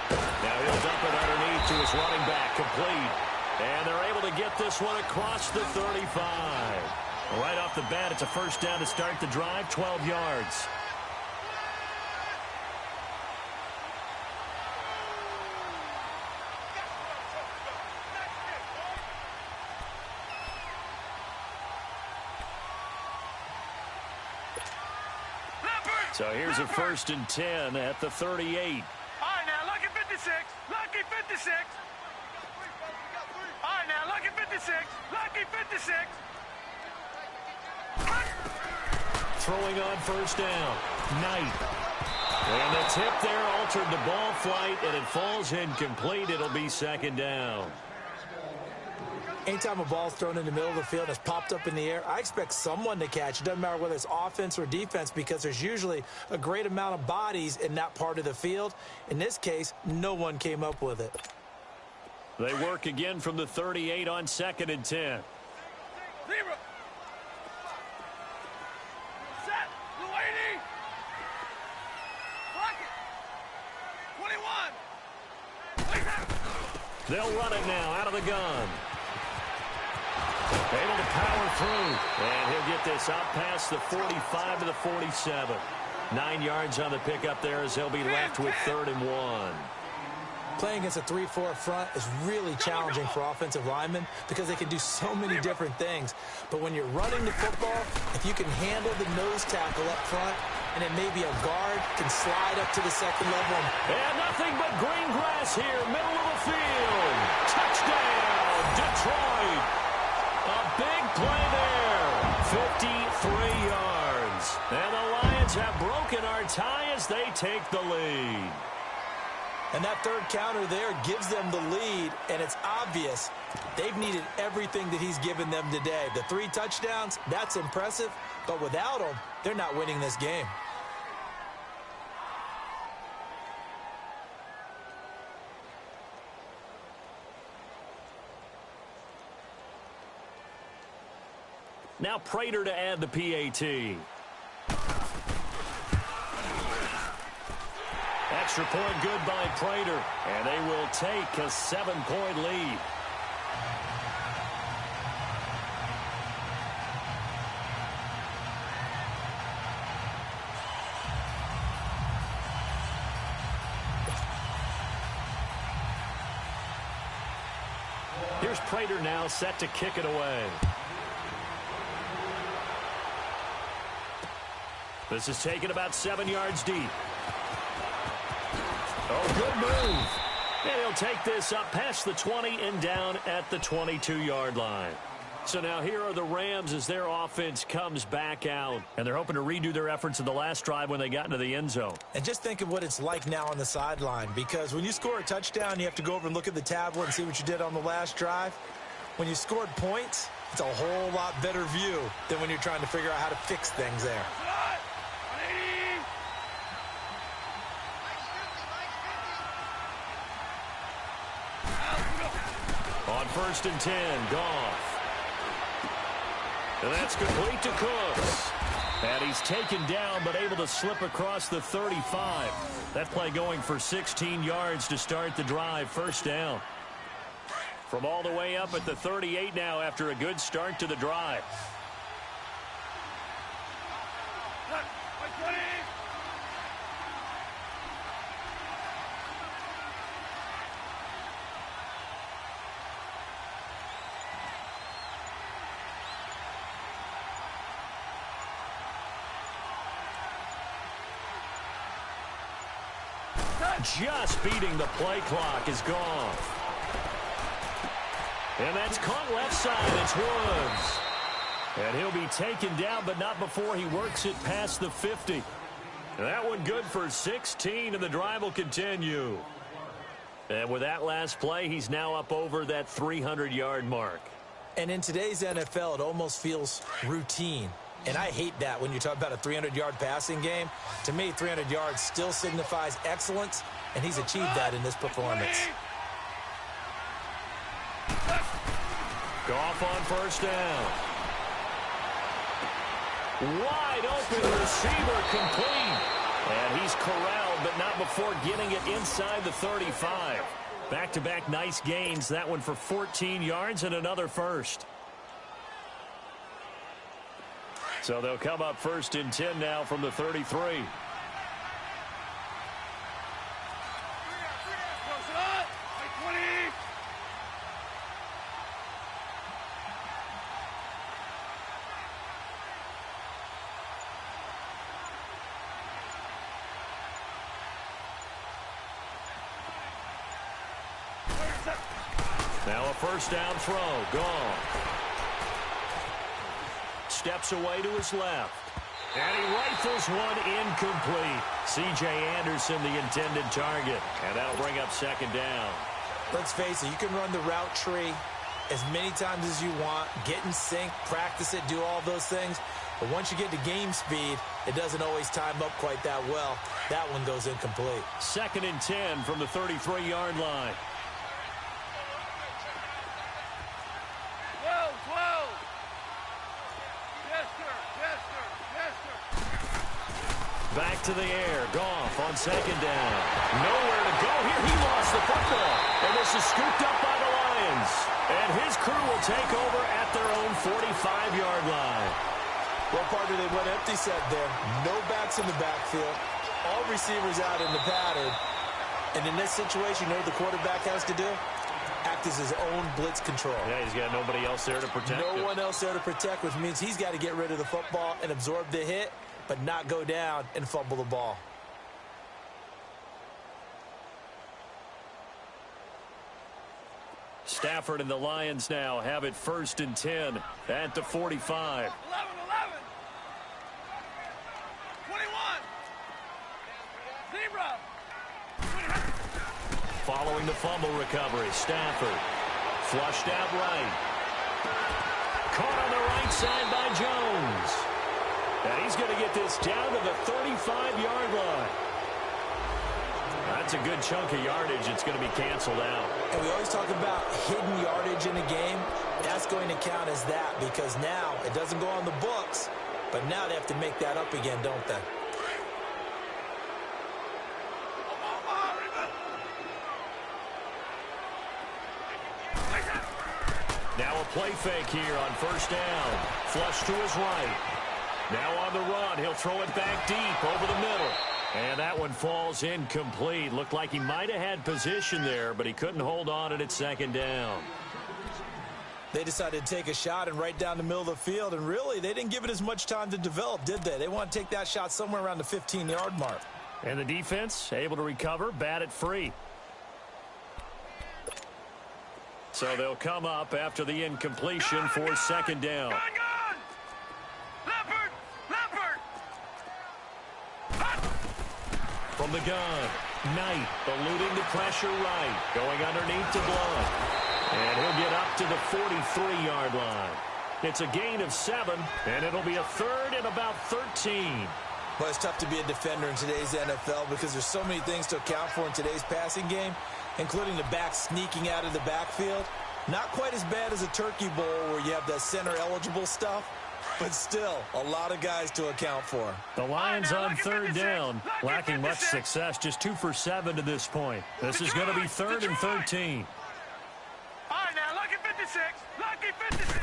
Now he'll dump it underneath to his running back, complete. And they're able to get this one across the 35. Right off the bat, it's a first down to start the drive, 12 yards. So here's a 1st and 10 at the 38. All right, now, lucky 56. Lucky 56. All right, now, lucky 56. Lucky 56. Throwing on first down, Knight. And the tip there altered the ball flight, and it falls incomplete. It'll be second down. Anytime a ball's thrown in the middle of the field and it's popped up in the air, I expect someone to catch. It doesn't matter whether it's offense or defense because there's usually a great amount of bodies in that part of the field. In this case, no one came up with it. They work again from the 38 on 2nd and 10. Zero. Set. Luady. Block it. 21. They'll run it now out of the gun. Able to power through. And he'll get this out past the 45 to the 47. 9 yards on the pickup there as they'll be left with 3rd and 1. Playing against a 3-4 front is really challenging for offensive linemen because they can do so many different things. But when you're running the football, if you can handle the nose tackle up front, and then maybe a guard can slide up to the second level. And nothing but green grass here, middle of the field. Touchdown, Detroit. A big play there, 53 yards. And the Lions have broken our tie as they take the lead. And that third counter there gives them the lead, and it's obvious they've needed everything that he's given them today. The 3 touchdowns, that's impressive, but without them, they're not winning this game. Now Prater to add the PAT. Extra point good by Prater, and they will take a 7-point lead. Here's Prater now set to kick it away. This is taken about 7 yards deep. Oh, good move. And he'll take this up past the 20 and down at the 22-yard line. So now here are the Rams as their offense comes back out. And they're hoping to redo their efforts in the last drive when they got into the end zone. And just think of what it's like now on the sideline, because when you score a touchdown, you have to go over and look at the tablet and see what you did on the last drive. When you scored points, it's a whole lot better view than when you're trying to figure out how to fix things there. On 1st and 10, Goff. And that's complete to Cooks. And he's taken down, but able to slip across the 35. That play going for 16 yards to start the drive. First down. From all the way up at the 38 now after a good start to the drive. Just beating the play clock is gone. And that's caught left side. It's Woods. And he'll be taken down, but not before he works it past the 50. That one good for 16, and the drive will continue. And with that last play, he's now up over that 300-yard mark. And in today's NFL, it almost feels routine. And I hate that when you talk about a 300-yard passing game. To me, 300 yards still signifies excellence, and he's achieved that in this performance. Goff on first down. Wide open receiver complete. And he's corralled, but not before getting it inside the 35. Back-to-back nice gains. That one for 14 yards and another first. So they'll come up first and 10 now from the 33. Now a first down throw. Gone. Steps away to his left. And he rifles one incomplete. C.J. Anderson, the intended target. And that'll bring up second down. Let's face it, you can run the route tree as many times as you want, get in sync, practice it, do all those things. But once you get to game speed, it doesn't always time up quite that well. That one goes incomplete. Second and 10 from the 33-yard line. Back to the air. Goff on second down. Nowhere to go here. He lost the football. And this is scooped up by the Lions. And his crew will take over at their own 45-yard line. Well, partner, they went empty set there. No backs in the backfield. All receivers out in the pattern. And in this situation, you know what the quarterback has to do? Act as his own blitz control. Yeah, he's got nobody else there to protect him. No one else there to protect, which means he's got to get rid of the football and absorb the hit, but not go down and fumble the ball. Stafford and the Lions now have it first and 10 at the 45. 11, 21. Zebra. Following the fumble recovery, Stafford flushed out right. Caught on the right side by Jones. And he's going to get this down to the 35-yard line. That's a good chunk of yardage. It's going to be canceled out. And we always talk about hidden yardage in a game. That's going to count as that because now it doesn't go on the books, but now they have to make that up again, don't they? Now a play fake here on first down. Flush to his right. Now on the run. He'll throw it back deep over the middle. And that one falls incomplete. Looked like he might have had position there, but he couldn't hold on at second down. They decided to take a shot and right down the middle of the field, and really, they didn't give it as much time to develop, did they? They want to take that shot somewhere around the 15-yard mark. And the defense able to recover, bat it free. So they'll come up after the incompletion for second down. Gone. Leopard. From the gun, Knight eluding the pressure right, going underneath to Blunt. And he'll get up to the 43-yard line. It's a gain of 7, and it'll be a third and about 13. Well, it's tough to be a defender in today's NFL because there's so many things to account for in today's passing game, including the back sneaking out of the backfield. Not quite as bad as a turkey bowl where you have that center-eligible stuff, but still a lot of guys to account for. The Lions on third down, lacking much success, just 2 for 7 to this point. This is going to be 3rd and 13. All right, now, lucky 56. Lucky 56.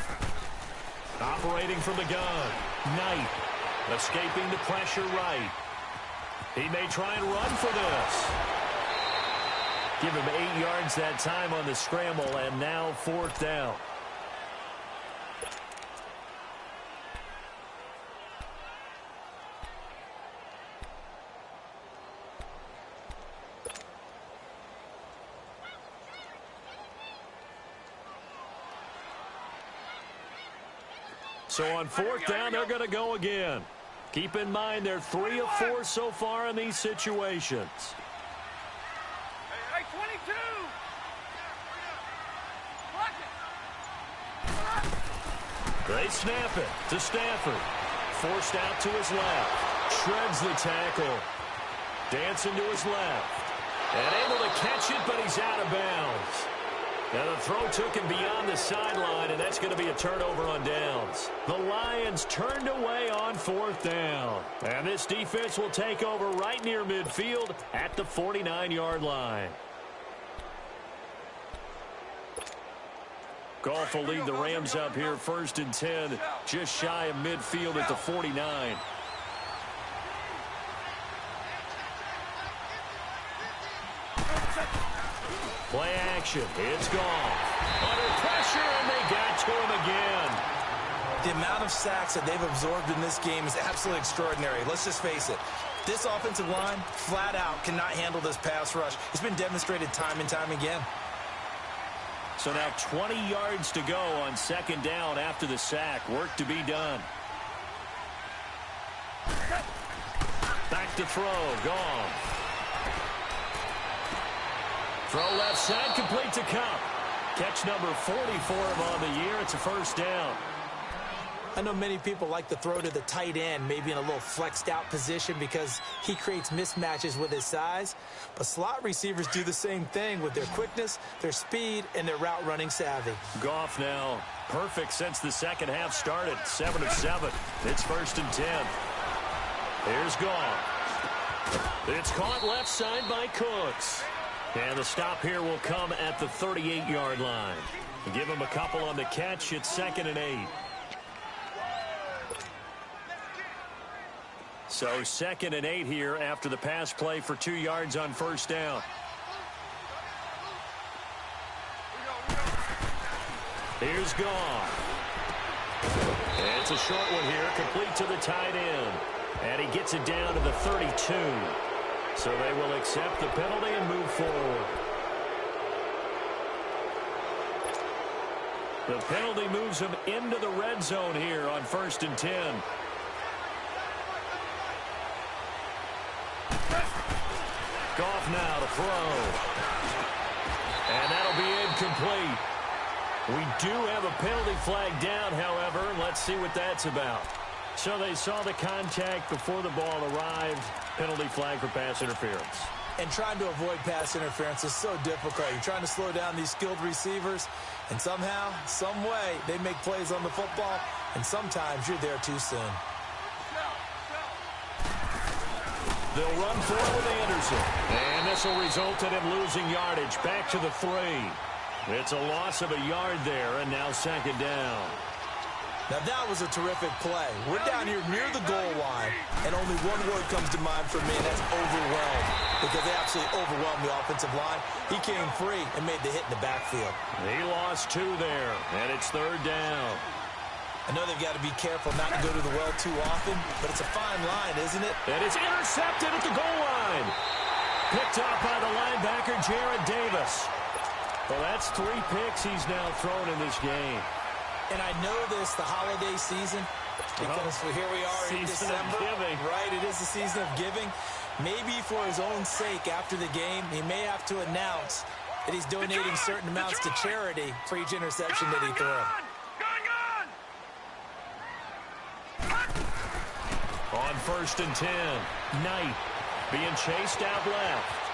Operating from the gun. Knight escaping the pressure right. He may try and run for this. Give him 8 yards that time on the scramble, and now 4th down. So on 4th down, they're going to go again. Keep in mind, they're 3 of 4 so far in these situations. Hey, 22. They snap it to Stafford. Forced out to his left. Shreds the tackle. Dancing to his left. And able to catch it, but he's out of bounds. Now the throw took him beyond the sideline, and that's going to be a turnover on downs. The Lions turned away on 4th down. And this defense will take over right near midfield at the 49-yard line. Goff will lead the Rams up here 1st and 10, just shy of midfield at the 49. Play action. It's gone. Under pressure, and they got to him again. The amount of sacks that they've absorbed in this game is absolutely extraordinary. Let's just face it. This offensive line, flat out, cannot handle this pass rush. It's been demonstrated time and time again. So now 20 yards to go on 2nd down after the sack. Work to be done. Back to throw. Gone. Throw left side, complete to Cup. Catch number 40 for him on the year. It's a 1st down. I know many people like to throw to the tight end, maybe in a little flexed out position because he creates mismatches with his size. But slot receivers do the same thing with their quickness, their speed, and their route running savvy. Goff now perfect since the second half started. 7 of 7. It's 1st and 10. Here's Goff. It's caught left side by Cooks. And the stop here will come at the 38-yard line. Give him a couple on the catch. It's 2nd and 8. So 2nd and 8 here after the pass play for 2 yards on 1st down. Here's Goff. It's a short one here, complete to the tight end. And he gets it down to the 32. So they will accept the penalty and move forward. The penalty moves him into the red zone here on 1st and 10. Goff now to throw. And that'll be incomplete. We do have a penalty flag down, however. Let's see what that's about. So they saw the contact before the ball arrived. Penalty flag for pass interference. And trying to avoid pass interference is so difficult. You're trying to slow down these skilled receivers, and somehow, some way, they make plays on the football, and sometimes you're there too soon. They'll run for it with Anderson. And this will result in him losing yardage back to the 3. It's a loss of a yard there, and now 2nd down. Now that was a terrific play. We're down here near the goal line, and only one word comes to mind for me, and that's overwhelmed, because they absolutely overwhelmed the offensive line. He came free and made the hit in the backfield. He lost 2 there, and it's 3rd down. I know they've got to be careful not to go to the well too often, but it's a fine line, isn't it? And it's intercepted at the goal line. Picked up by the linebacker, Jared Davis. Well, that's 3 picks he's now thrown in this game. And I know this, the holiday season, because here we are in December. Right, it is the season of giving. Maybe for his own sake after the game, he may have to announce that he's donating certain amounts to charity for each interception that he threw. On 1st and 10, Knight being chased out left.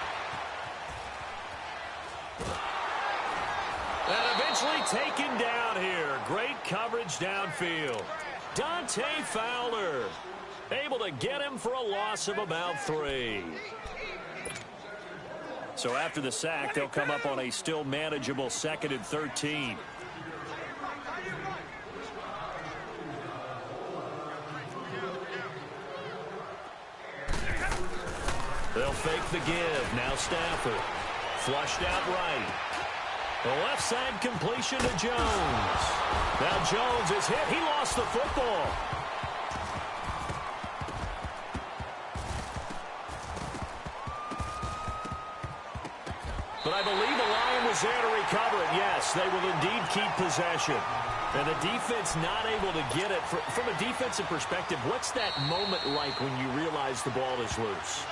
And eventually taken down here. Great coverage downfield. Dante Fowler able to get him for a loss of about 3. So after the sack, they'll come up on a still manageable 2nd and 13. They'll fake the give. Now Stafford. Flushed out right. The left side completion to Jones. Now Jones is hit. He lost the football. But I believe the Lion was there to recover it. Yes, they will indeed keep possession. And the defense not able to get it. From a defensive perspective, what's that moment like when you realize the ball is loose?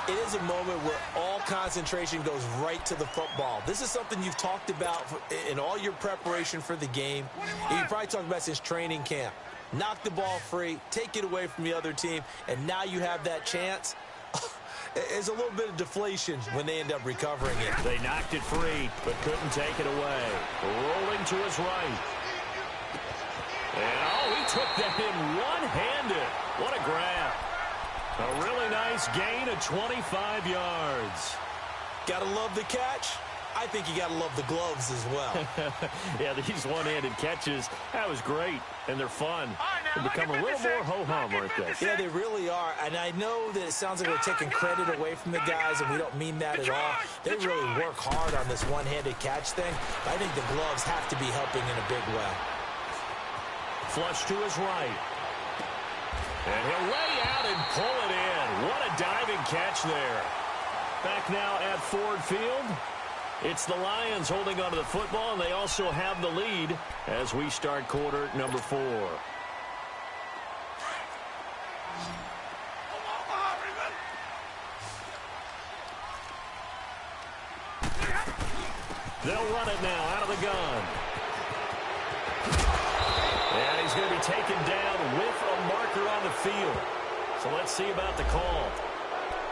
It is a moment where all concentration goes right to the football. This is something you've talked about in all your preparation for the game. You probably talked about since training camp. Knock the ball free, take it away from the other team, and now you have that chance. It's a little bit of deflation when they end up recovering it. They knocked it free, but couldn't take it away. Rolling to his right. And, oh, he took that in one-handed. What a grab. A really nice gain of 25 yards. Gotta love the catch. I think you gotta love the gloves as well. Yeah, these one-handed catches, that was great, and they're fun. They become a little more ho-hum, aren't they? Yeah, they really are. And I know that it sounds like we're taking credit away from the guys, and we don't mean that at all. They really work hard on this one-handed catch thing. But I think the gloves have to be helping in a big way. Flush to his right. And he'll lay out and pull it in. What a diving catch there. Back now at Ford Field. It's the Lions holding onto the football, and they also have the lead as we start quarter number 4. They'll run it now out of the gun. And he's going to be taken down with a marker on the field. So let's see about the call.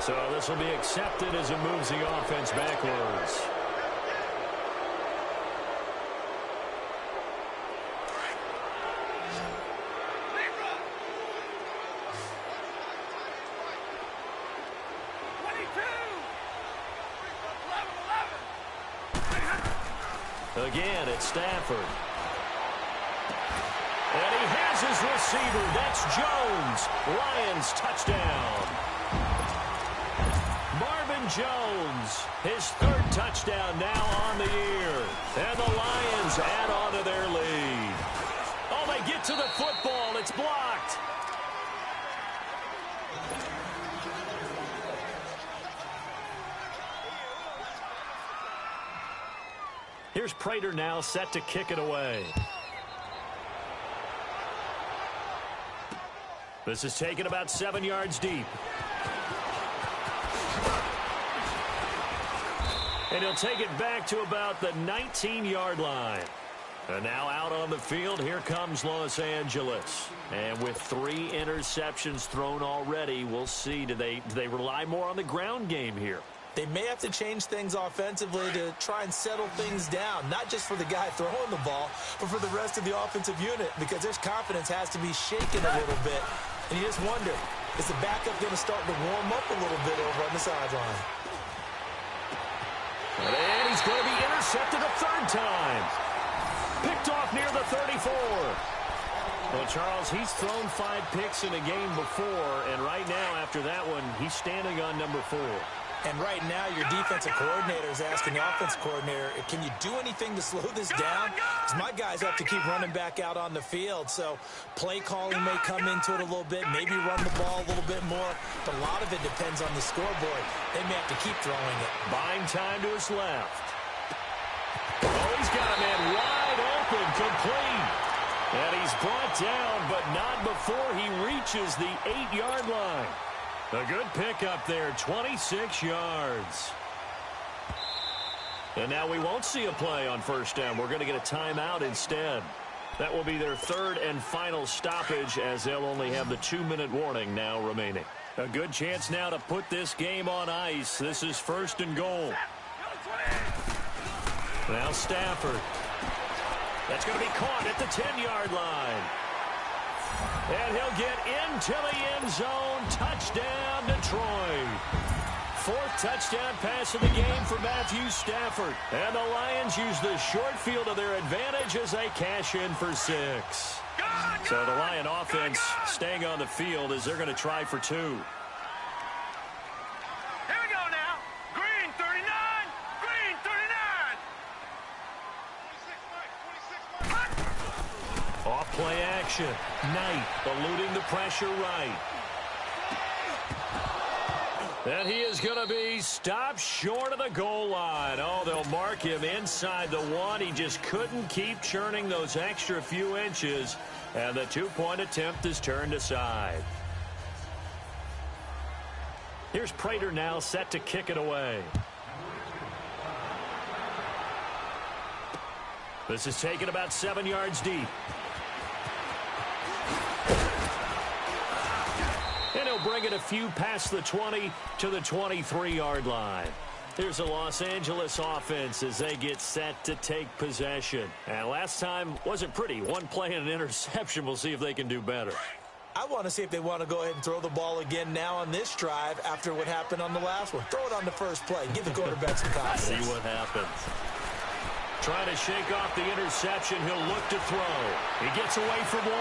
So this will be accepted as it moves the offense backwards. Again, it's Stafford. And he has his receiver. That's Jones. Lions touchdown. Marvin Jones, his 3rd touchdown now on the year. And the Lions add on to their lead. Oh, they get to the football. It's blocked. Here's Prater now set to kick it away. This is taken about 7 yards deep. And he'll take it back to about the 19-yard line. And now out on the field, here comes Los Angeles. And with 3 interceptions thrown already, we'll see. Do they rely more on the ground game here? They may have to change things offensively to try and settle things down, not just for the guy throwing the ball, but for the rest of the offensive unit, because their confidence has to be shaken a little bit. And you just wonder, is the backup going to start to warm up a little bit over on the sideline? And he's going to be intercepted a 3rd time. Picked off near the 34. Well, Charles, he's thrown 5 picks in a game before, and right now, after that one, he's standing on number 4. And right now, your defensive coordinator is asking the offensive coordinator, can you do anything to slow this down? Because my guys have to keep running back out on the field. So play calling may come into it a little bit, maybe run the ball a little bit more. But a lot of it depends on the scoreboard. They may have to keep throwing it. Buying time to his left. Oh, he's got a man wide open, complete. And he's brought down, but not before he reaches the 8-yard line. A good pickup there, 26 yards. And now we won't see a play on 1st down. We're going to get a timeout instead. That will be their 3rd and final stoppage, as they'll only have the 2-minute warning now remaining. A good chance now to put this game on ice. This is 1st and goal. Now Stafford. That's going to be caught at the 10-yard line. And he'll get into the end zone. Touchdown, Detroit. Fourth touchdown pass of the game for Matthew Stafford. And the Lions use the short field to their advantage as they cash in for 6. So the Lion offense staying on the field as they're going to try for 2. Here we go now. Green 39. Green 39. Off play action. Knight eluding the pressure right. And he is going to be stopped short of the goal line. Oh, they'll mark him inside the 1. He just couldn't keep churning those extra few inches. And the 2-point attempt is turned aside. Here's Prater now set to kick it away. This is taken about 7 yards deep. And he'll bring it a few past the 20 to the 23-yard line. Here's the Los Angeles offense as they get set to take possession. And last time wasn't pretty. One play and an interception. We'll see if they can do better. I want to see if they want to go ahead and throw the ball again now on this drive after what happened on the last one. Throw it on the first play. Give the quarterback some confidence. See what happens. Trying to shake off the interception. He'll look to throw. He gets away from 1.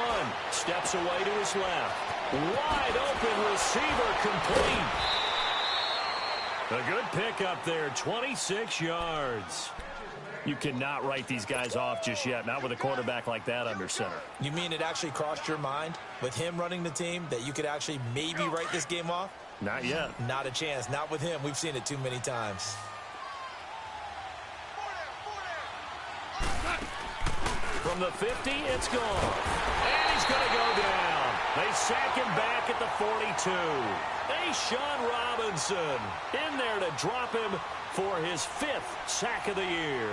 Steps away to his left. Wide open receiver complete. A good pickup there, 26 yards. You cannot write these guys off just yet, not with a quarterback like that under center. You mean it actually crossed your mind with him running the team that you could actually maybe write this game off? Not yet. Not a chance. Not with him. We've seen it too many times. From the 50, it's gone. And he's going to go down. They sack him back at the 42. Sean Robinson in there to drop him for his 5th sack of the year.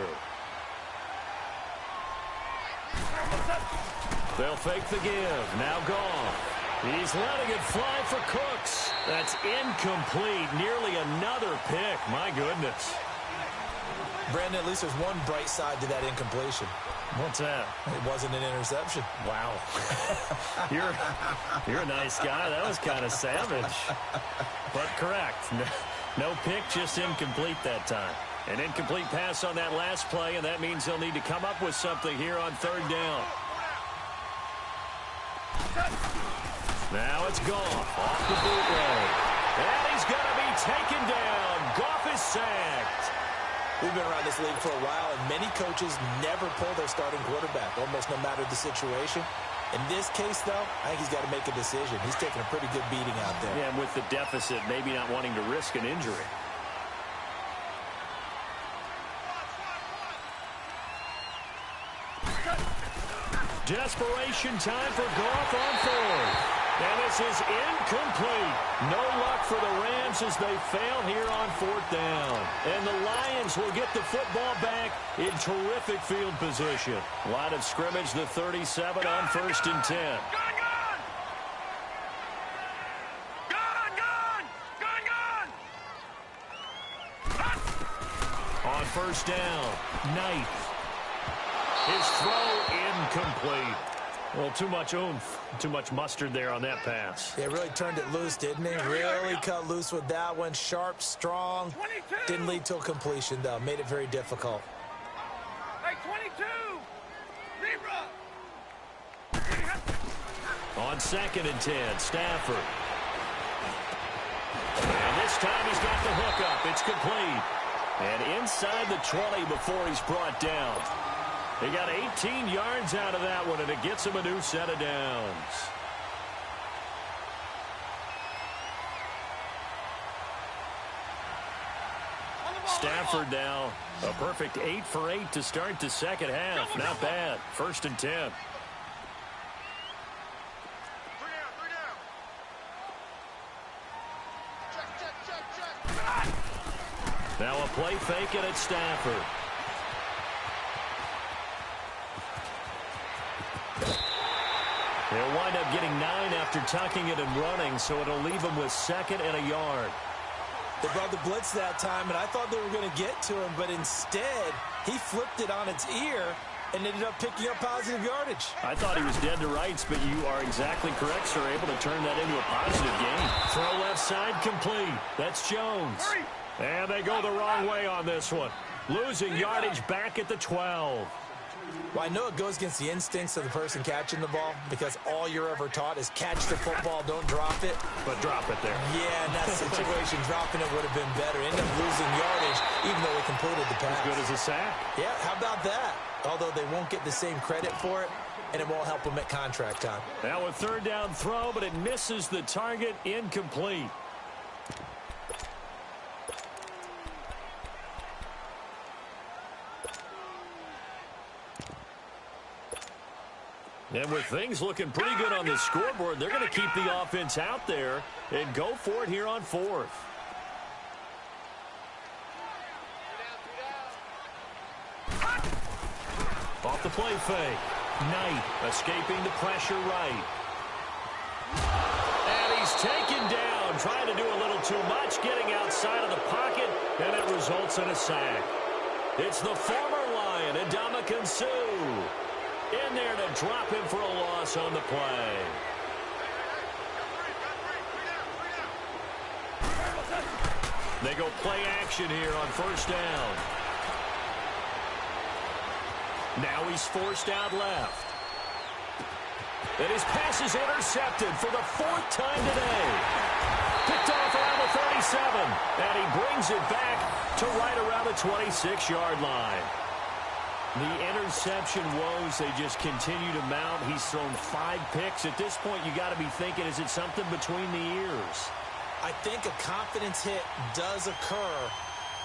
They'll fake the give. Now gone. He's letting it fly for Cooks. That's incomplete. Nearly another pick. My goodness. Brandon, at least there's one bright side to that incompletion. What's that? It wasn't an interception. Wow. You're a nice guy. That was kind of savage. But correct. No pick, just incomplete that time. An incomplete pass on that last play, and that means they'll need to come up with something here on 3rd down. Now it's Goff off the bootleg. And he's going to be taken down. Goff is sacked. We've been around this league for a while, and many coaches never pull their starting quarterback, almost no matter the situation. In this case, though, I think he's got to make a decision. He's taking a pretty good beating out there. Yeah, and with the deficit, maybe not wanting to risk an injury. Desperation time for Goff on 4th. And this is incomplete. No luck for the Rams as they fail here on 4th down. And the Lions will get the football back in terrific field position. Line of scrimmage, the 37 on 1st and 10. On 1st down, Knight. His throw incomplete. Well, too much oomph, too much mustard there on that pass. Yeah, really turned it loose, didn't he? Really cut loose with that one. Sharp, strong. 22. Didn't lead to a completion, though. Made it very difficult. Hey, 22. On 2nd and 10, Stafford. And this time he's got the hook up. It's complete. And inside the 20 before he's brought down. He got 18 yards out of that one, and it gets him a new set of downs. Stafford now a perfect 8 for 8 to start the second half. Not bad. 1st and 10. Now a play fake, and it's Stafford. They'll wind up getting 9 after tucking it and running, so it'll leave them with 2nd and a yard. They brought the blitz that time, and I thought they were going to get to him, but instead, he flipped it on its ear and ended up picking up positive yardage. I thought he was dead to rights, but you are exactly correct, sir. Able to turn that into a positive gain. Throw left side complete. That's Jones. And they go the wrong way on this one. Losing yardage back at the 12. Well, I know it goes against the instincts of the person catching the ball because all you're ever taught is catch the football, don't drop it. But drop it there. Yeah, in that situation, dropping it would have been better. End up losing yardage, even though he completed the pass. As good as a sack. Yeah, how about that? Although they won't get the same credit for it, and it won't help them at contract time. Now a third down throw, but it misses the target, incomplete. And with things looking pretty good on the scoreboard, they're going to keep the offense out there and go for it here on fourth. Off the play fake. Knight escaping the pressure right. And he's taken down, trying to do a little too much, getting outside of the pocket, and it results in a sack. It's the former Lion, Ndamukong Suh, in there to drop him for a loss on the play. They go play action here on first down. Now he's forced out left. And his pass is intercepted for the fourth time today. Picked off around the 37. And he brings it back to right around the 26-yard line. The interception woes, they just continue to mount. He's thrown 5 picks. At this point, you got to be thinking, is it something between the ears? I think a confidence hit does occur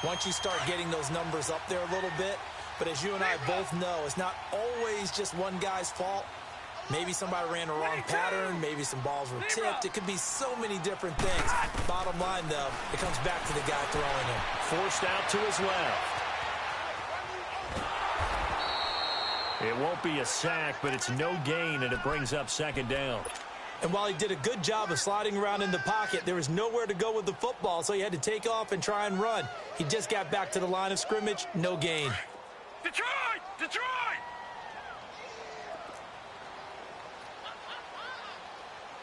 once you start getting those numbers up there a little bit. But as you and I both know, it's not always just one guy's fault. Maybe somebody ran a wrong pattern. Maybe some balls were tipped. It could be so many different things. Bottom line, though, it comes back to the guy throwing him. Forced out to his left. It won't be a sack, but it's no gain, and it brings up second down. And while he did a good job of sliding around in the pocket, there was nowhere to go with the football, so he had to take off and try and run. He just got back to the line of scrimmage, no gain. Detroit! Detroit!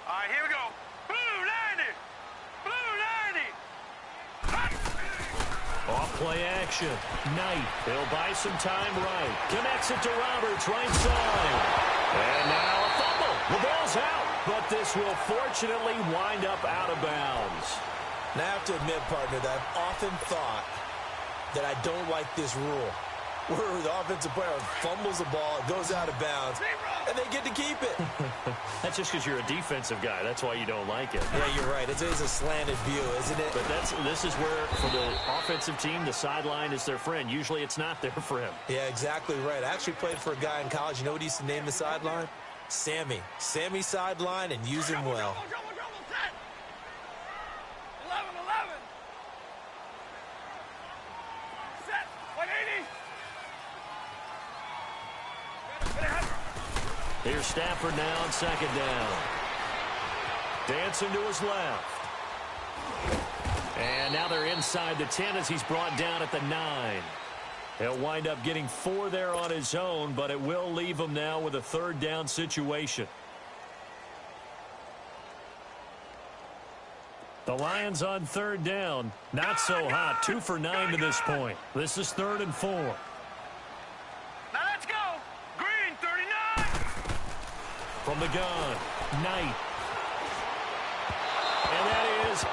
All right, here we go. Blue 90! Blue 90! Off play action. Knight. He'll buy some time right. Connects it to Roberts, right side. And now a fumble. The ball's out. But this will fortunately wind up out of bounds. Now I have to admit, partner, that I've often thought that I don't like this rule, where the offensive player fumbles the ball, it goes out of bounds, and they get to keep it. That's just because you're a defensive guy. That's why you don't like it. Yeah, you're right. It is a slanted view, isn't it? But this is where, for the offensive team, the sideline is their friend. Usually it's not there for him. Yeah, exactly right. I actually played for a guy in college. You know what he used to name the sideline? Sammy. Sammy sideline, and use him well. 11-11. Set. 180. Here's Stafford now on second down. Dancing to his left. And now they're inside the 10 as he's brought down at the 9. He'll wind up getting 4 there on his own, but it will leave him now with a third down situation. The Lions on third down. Not so hot. 2 for 9 to this point. This is 3rd and 4. Now let's go. Green 39. From the gun, Knight. And that is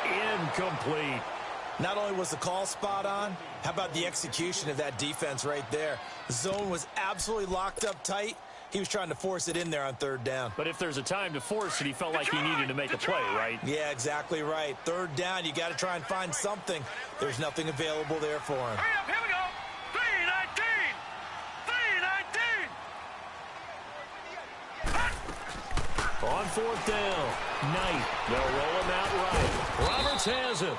incomplete. Not only was the call spot on, how about the execution of that defense right there? The zone was absolutely locked up tight. He was trying to force it in there on third down. But if there's a time to force it, he felt like he needed to make a play, right? Yeah, exactly right. Third down, you got to try and find something. There's nothing available there for him. Hurry up, here we go. 319. 319. On fourth down, Knight. They'll roll him out right. Roberts has it.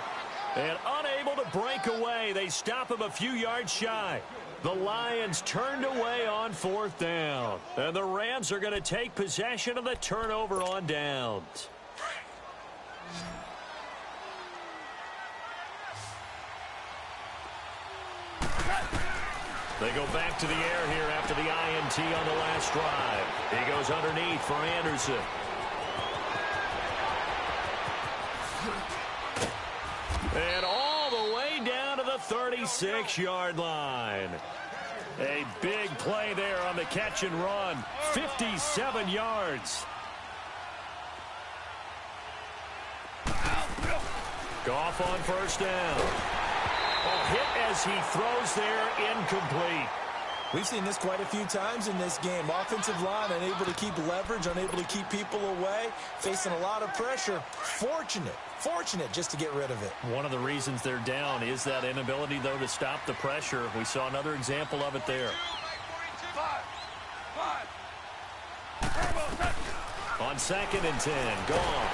And unable to break away, they stop him a few yards shy. The Lions turned away on fourth down. And the Rams are going to take possession of the turnover on downs. They go back to the air here after the INT on the last drive. He goes underneath for Anderson. And all the way down to the 36-yard line. A big play there on the catch and run. 57 yards. Goff on first down. Oh, hit as he throws there, incomplete. We've seen this quite a few times in this game. Offensive line unable to keep leverage, unable to keep people away, facing a lot of pressure. Fortunate just to get rid of it. One of the reasons they're down is that inability, though, to stop the pressure. We saw another example of it there. On 2nd and 10, Goff.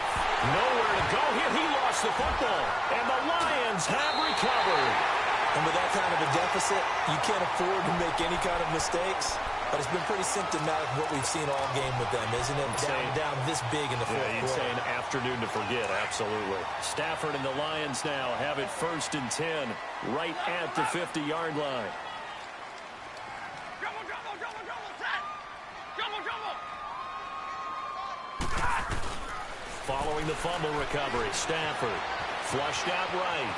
Nowhere to go here. He lost the football, and the Lions have recovered. And with that kind of a deficit, you can't afford to make any kind of mistakes. But it's been pretty symptomatic of what we've seen all game with them, isn't it? Down this big in the fourth quarter. You'd say an afternoon to forget, absolutely. Stafford and the Lions now have it 1st and 10, right at the 50-yard line. Following the fumble recovery, Stafford flushed out right.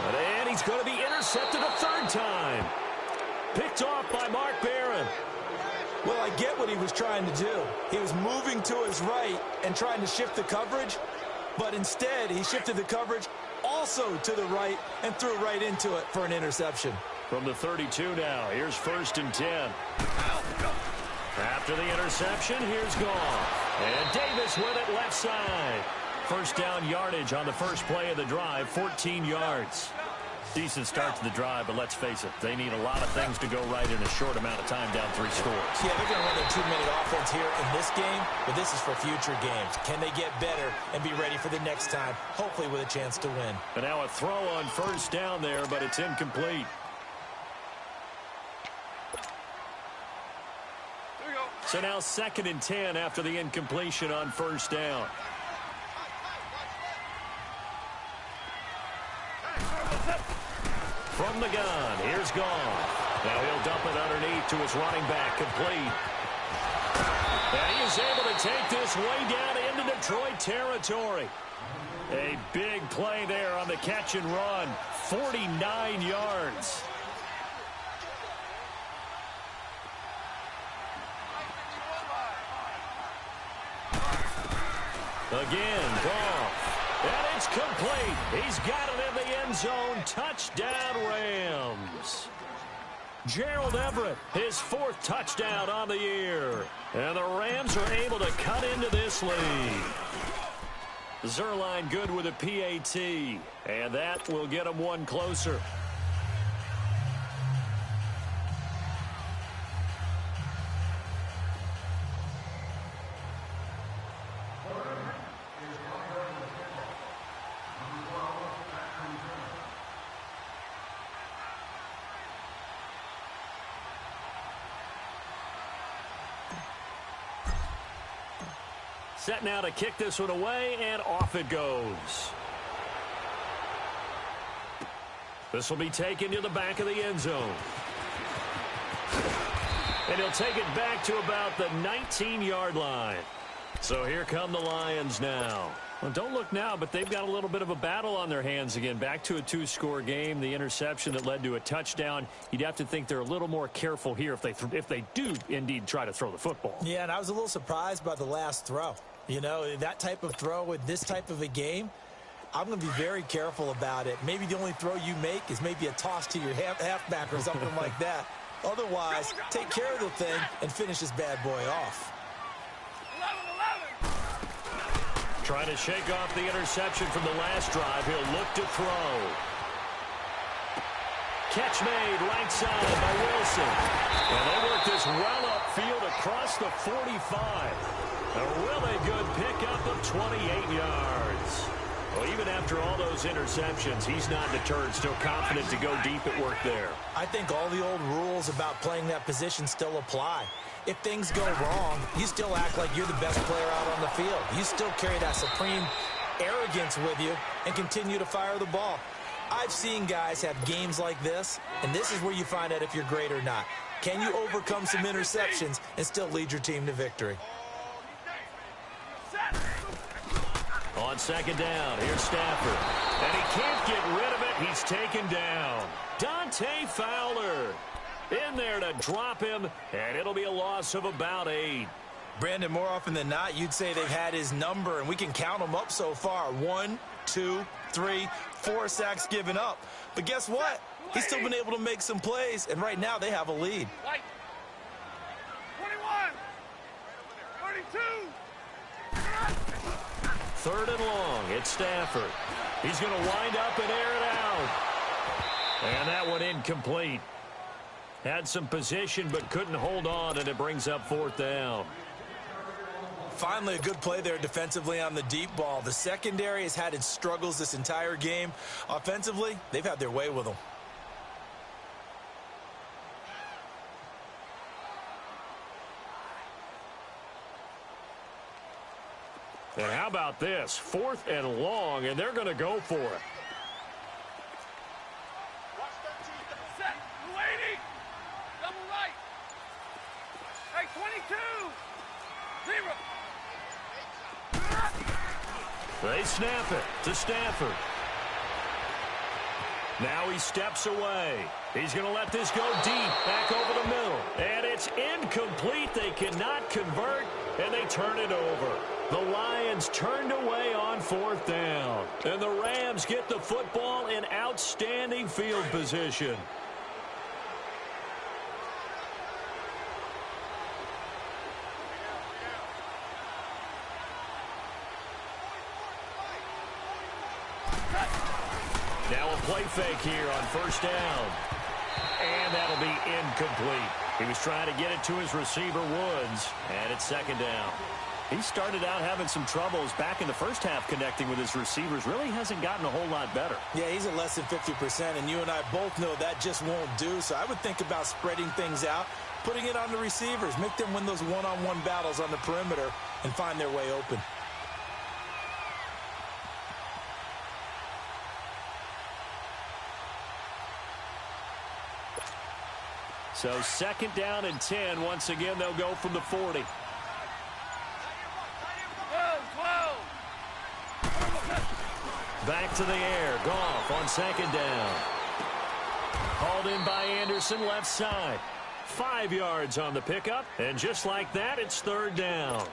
And he's going to be intercepted a 3rd time. Picked off by Mark Barron. Well, I get what he was trying to do. He was moving to his right and trying to shift the coverage, but instead he shifted the coverage also to the right and threw right into it for an interception. From the 32 now, here's 1st and 10. After the interception, here's Goff. And Davis with it left side. First down yardage on the first play of the drive, 14 yards. Decent start to the drive, but let's face it, they need a lot of things to go right in a short amount of time, down 3 scores. Yeah, they're going to run a 2-minute offense here in this game, but this is for future games. Can they get better and be ready for the next time, hopefully with a chance to win? And now a throw on first down there, but it's incomplete. So now 2nd and 10 after the incompletion on first down. From the gun, here's Goff. Now he'll dump it underneath to his running back, complete. And he is able to take this way down into Detroit territory. A big play there on the catch and run, 49 yards. Again, Goff. And it's complete. He's got it in the end zone. Touchdown, Rams. Gerald Everett, his 4th touchdown on the year. And the Rams are able to cut into this lead. Zerline good with a PAT. And that will get him one closer. Set now to kick this one away, and off it goes. This will be taken to the back of the end zone. And he'll take it back to about the 19-yard line. So here come the Lions now. Well, don't look now, but they've got a little bit of a battle on their hands again. Back to a 2-score game. The interception that led to a touchdown. You'd have to think they're a little more careful here if they do indeed try to throw the football. Yeah, and I was a little surprised by the last throw. You know, that type of throw with this type of a game, I'm going to be very careful about it. Maybe the only throw you make is maybe a toss to your halfback or something like that. Otherwise, take care of the thing and finish this bad boy off. 11-11. Trying to shake off the interception from the last drive. He'll look to throw. Catch made right side by Wilson. And they work this well upfield across the 45. A really good pickup of 28 yards. Well, even after all those interceptions, he's not deterred, still confident to go deep at work there. I think all the old rules about playing that position still apply. If things go wrong, you still act like you're the best player out on the field. You still carry that supreme arrogance with you and continue to fire the ball. I've seen guys have games like this, and this is where you find out if you're great or not. Can you overcome some interceptions and still lead your team to victory? On second down, here's Stafford. And he can't get rid of it. He's taken down. Dante Fowler in there to drop him, and it'll be a loss of about 8. Brandon, more often than not, you'd say they've had his number, and we can count them up so far. 1, 2, 3, 4 sacks given up. But guess what? He's still been able to make some plays, and right now they have a lead. 21, 32. Third and long, it's Stafford. He's going to wind up and air it out. And that one incomplete. Had some position but couldn't hold on, and it brings up fourth down. Finally, a good play there defensively on the deep ball. The secondary has had its struggles this entire game. Offensively, they've had their way with them. And how about this? Fourth and long, and they're going to go for it. Set. 280. Double right. Hey, 22. 0. They snap it to Stafford. Now he steps away. He's going to let this go deep, back over the middle. And it's incomplete. They cannot convert, and they turn it over. The Lions turned away on fourth down. And the Rams get the football in outstanding field position. Now a play fake here on first down. And that'll be incomplete. He was trying to get it to his receiver, Woods, and it's second down. He started out having some troubles back in the first half connecting with his receivers. Really hasn't gotten a whole lot better. Yeah, he's at less than 50%, and you and I both know that just won't do. So I would think about spreading things out, putting it on the receivers, make them win those one-on-one battles on the perimeter and find their way open. So second down and 10. Once again, they'll go from the 40. 12. Back to the air. Goff on second down. Hauled in by Anderson, left side. 5 yards on the pickup. And just like that, it's third down.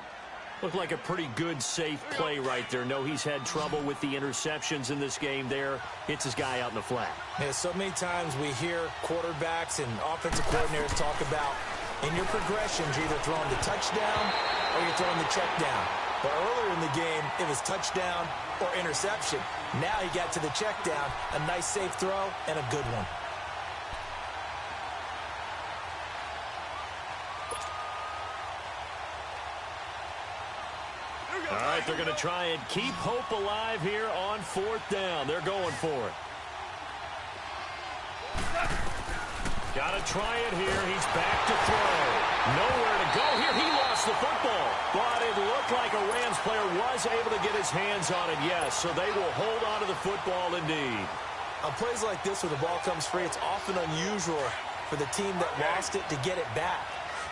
Looked like a pretty good, safe play right there. No, he's had trouble with the interceptions in this game there. Hits his guy out in the flat. Yeah, so many times we hear quarterbacks and offensive coordinators talk about in your progressions, you're either throwing the touchdown or you're throwing the check down. But earlier in the game, it was touchdown or interception. Now he got to the check down, a nice safe throw, and a good one. All right, they're going to try and keep hope alive here on fourth down. They're going for it. Got to try it here. He's back to throw. Nowhere to go here. He lost the football. But it looked like a Rams player was able to get his hands on it, yes. So they will hold on to the football indeed. On plays like this where the ball comes free, it's often unusual for the team that lost it to get it back.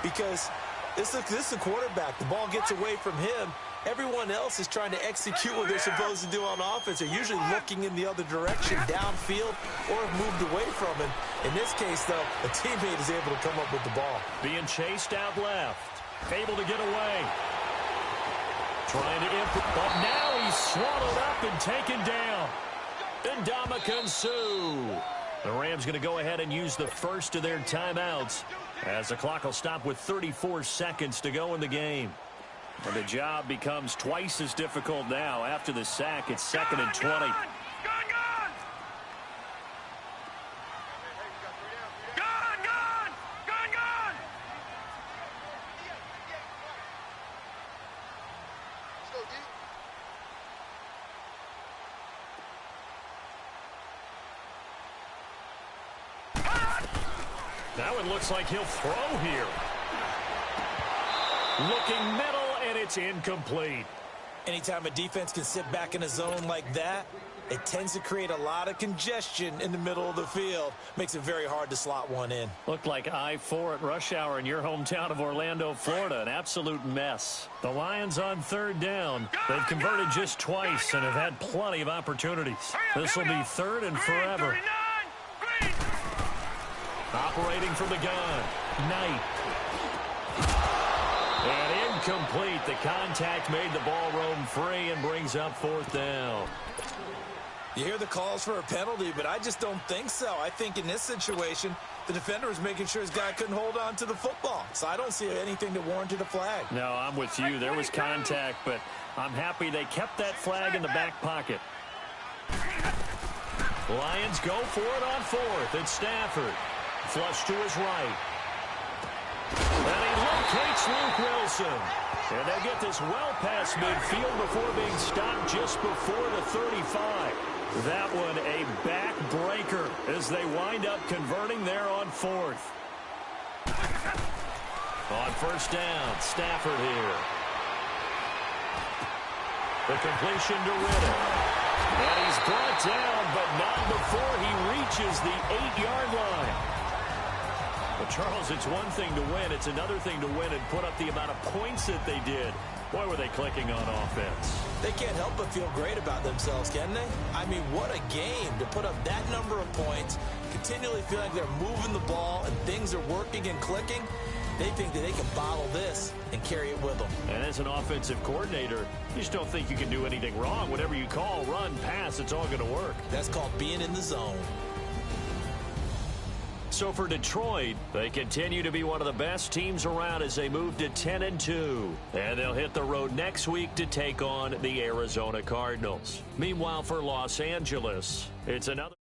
Because this is a quarterback. The ball gets away from him. Everyone else is trying to execute what they're supposed to do on offense. They're usually looking in the other direction, downfield, or have moved away from him. In this case, though, a teammate is able to come up with the ball. Being chased out left. Able to get away. Trying to but now he's swallowed up and taken down. Ndamukong Suh. The Rams going to go ahead and use the first of their timeouts as the clock will stop with 34 seconds to go in the game. And the job becomes twice as difficult now. After the sack, it's second and 20. Gone! Now it looks like he'll throw here. Looking middle, and it's incomplete. Anytime a defense can sit back in a zone like that, it tends to create a lot of congestion in the middle of the field. Makes it very hard to slot one in. Looked like I-4 at rush hour in your hometown of Orlando, Florida. An absolute mess. The Lions on third down. They've converted just twice and have had plenty of opportunities. This will be third and forever. Operating from the gun. Knight. And incomplete. The contact made the ball roam free and brings up fourth down. You hear the calls for a penalty, but I just don't think so. I think in this situation, the defender was making sure his guy couldn't hold on to the football. So I don't see anything that warranted a flag. No, I'm with you. There was contact, but I'm happy they kept that flag in the back pocket. Lions go for it on fourth. It's Stafford. Flush to his right. And he locates Luke Wilson. And they'll get this well past midfield before being stopped just before the 35. That one a backbreaker as they wind up converting there on fourth. On first down, Stafford here. The completion to Riddick. And he's brought down, but not before he reaches the 8-yard line. But, Charles, it's one thing to win. It's another thing to win and put up the amount of points that they did. Boy, were they clicking on offense. They can't help but feel great about themselves, can they? I mean, what a game to put up that number of points, continually feel like they're moving the ball and things are working and clicking. They think that they can bottle this and carry it with them. And as an offensive coordinator, you just don't think you can do anything wrong. Whatever you call, run, pass, it's all going to work. That's called being in the zone. So for Detroit, they continue to be one of the best teams around as they move to 10-2. And they'll hit the road next week to take on the Arizona Cardinals. Meanwhile, for Los Angeles, it's another...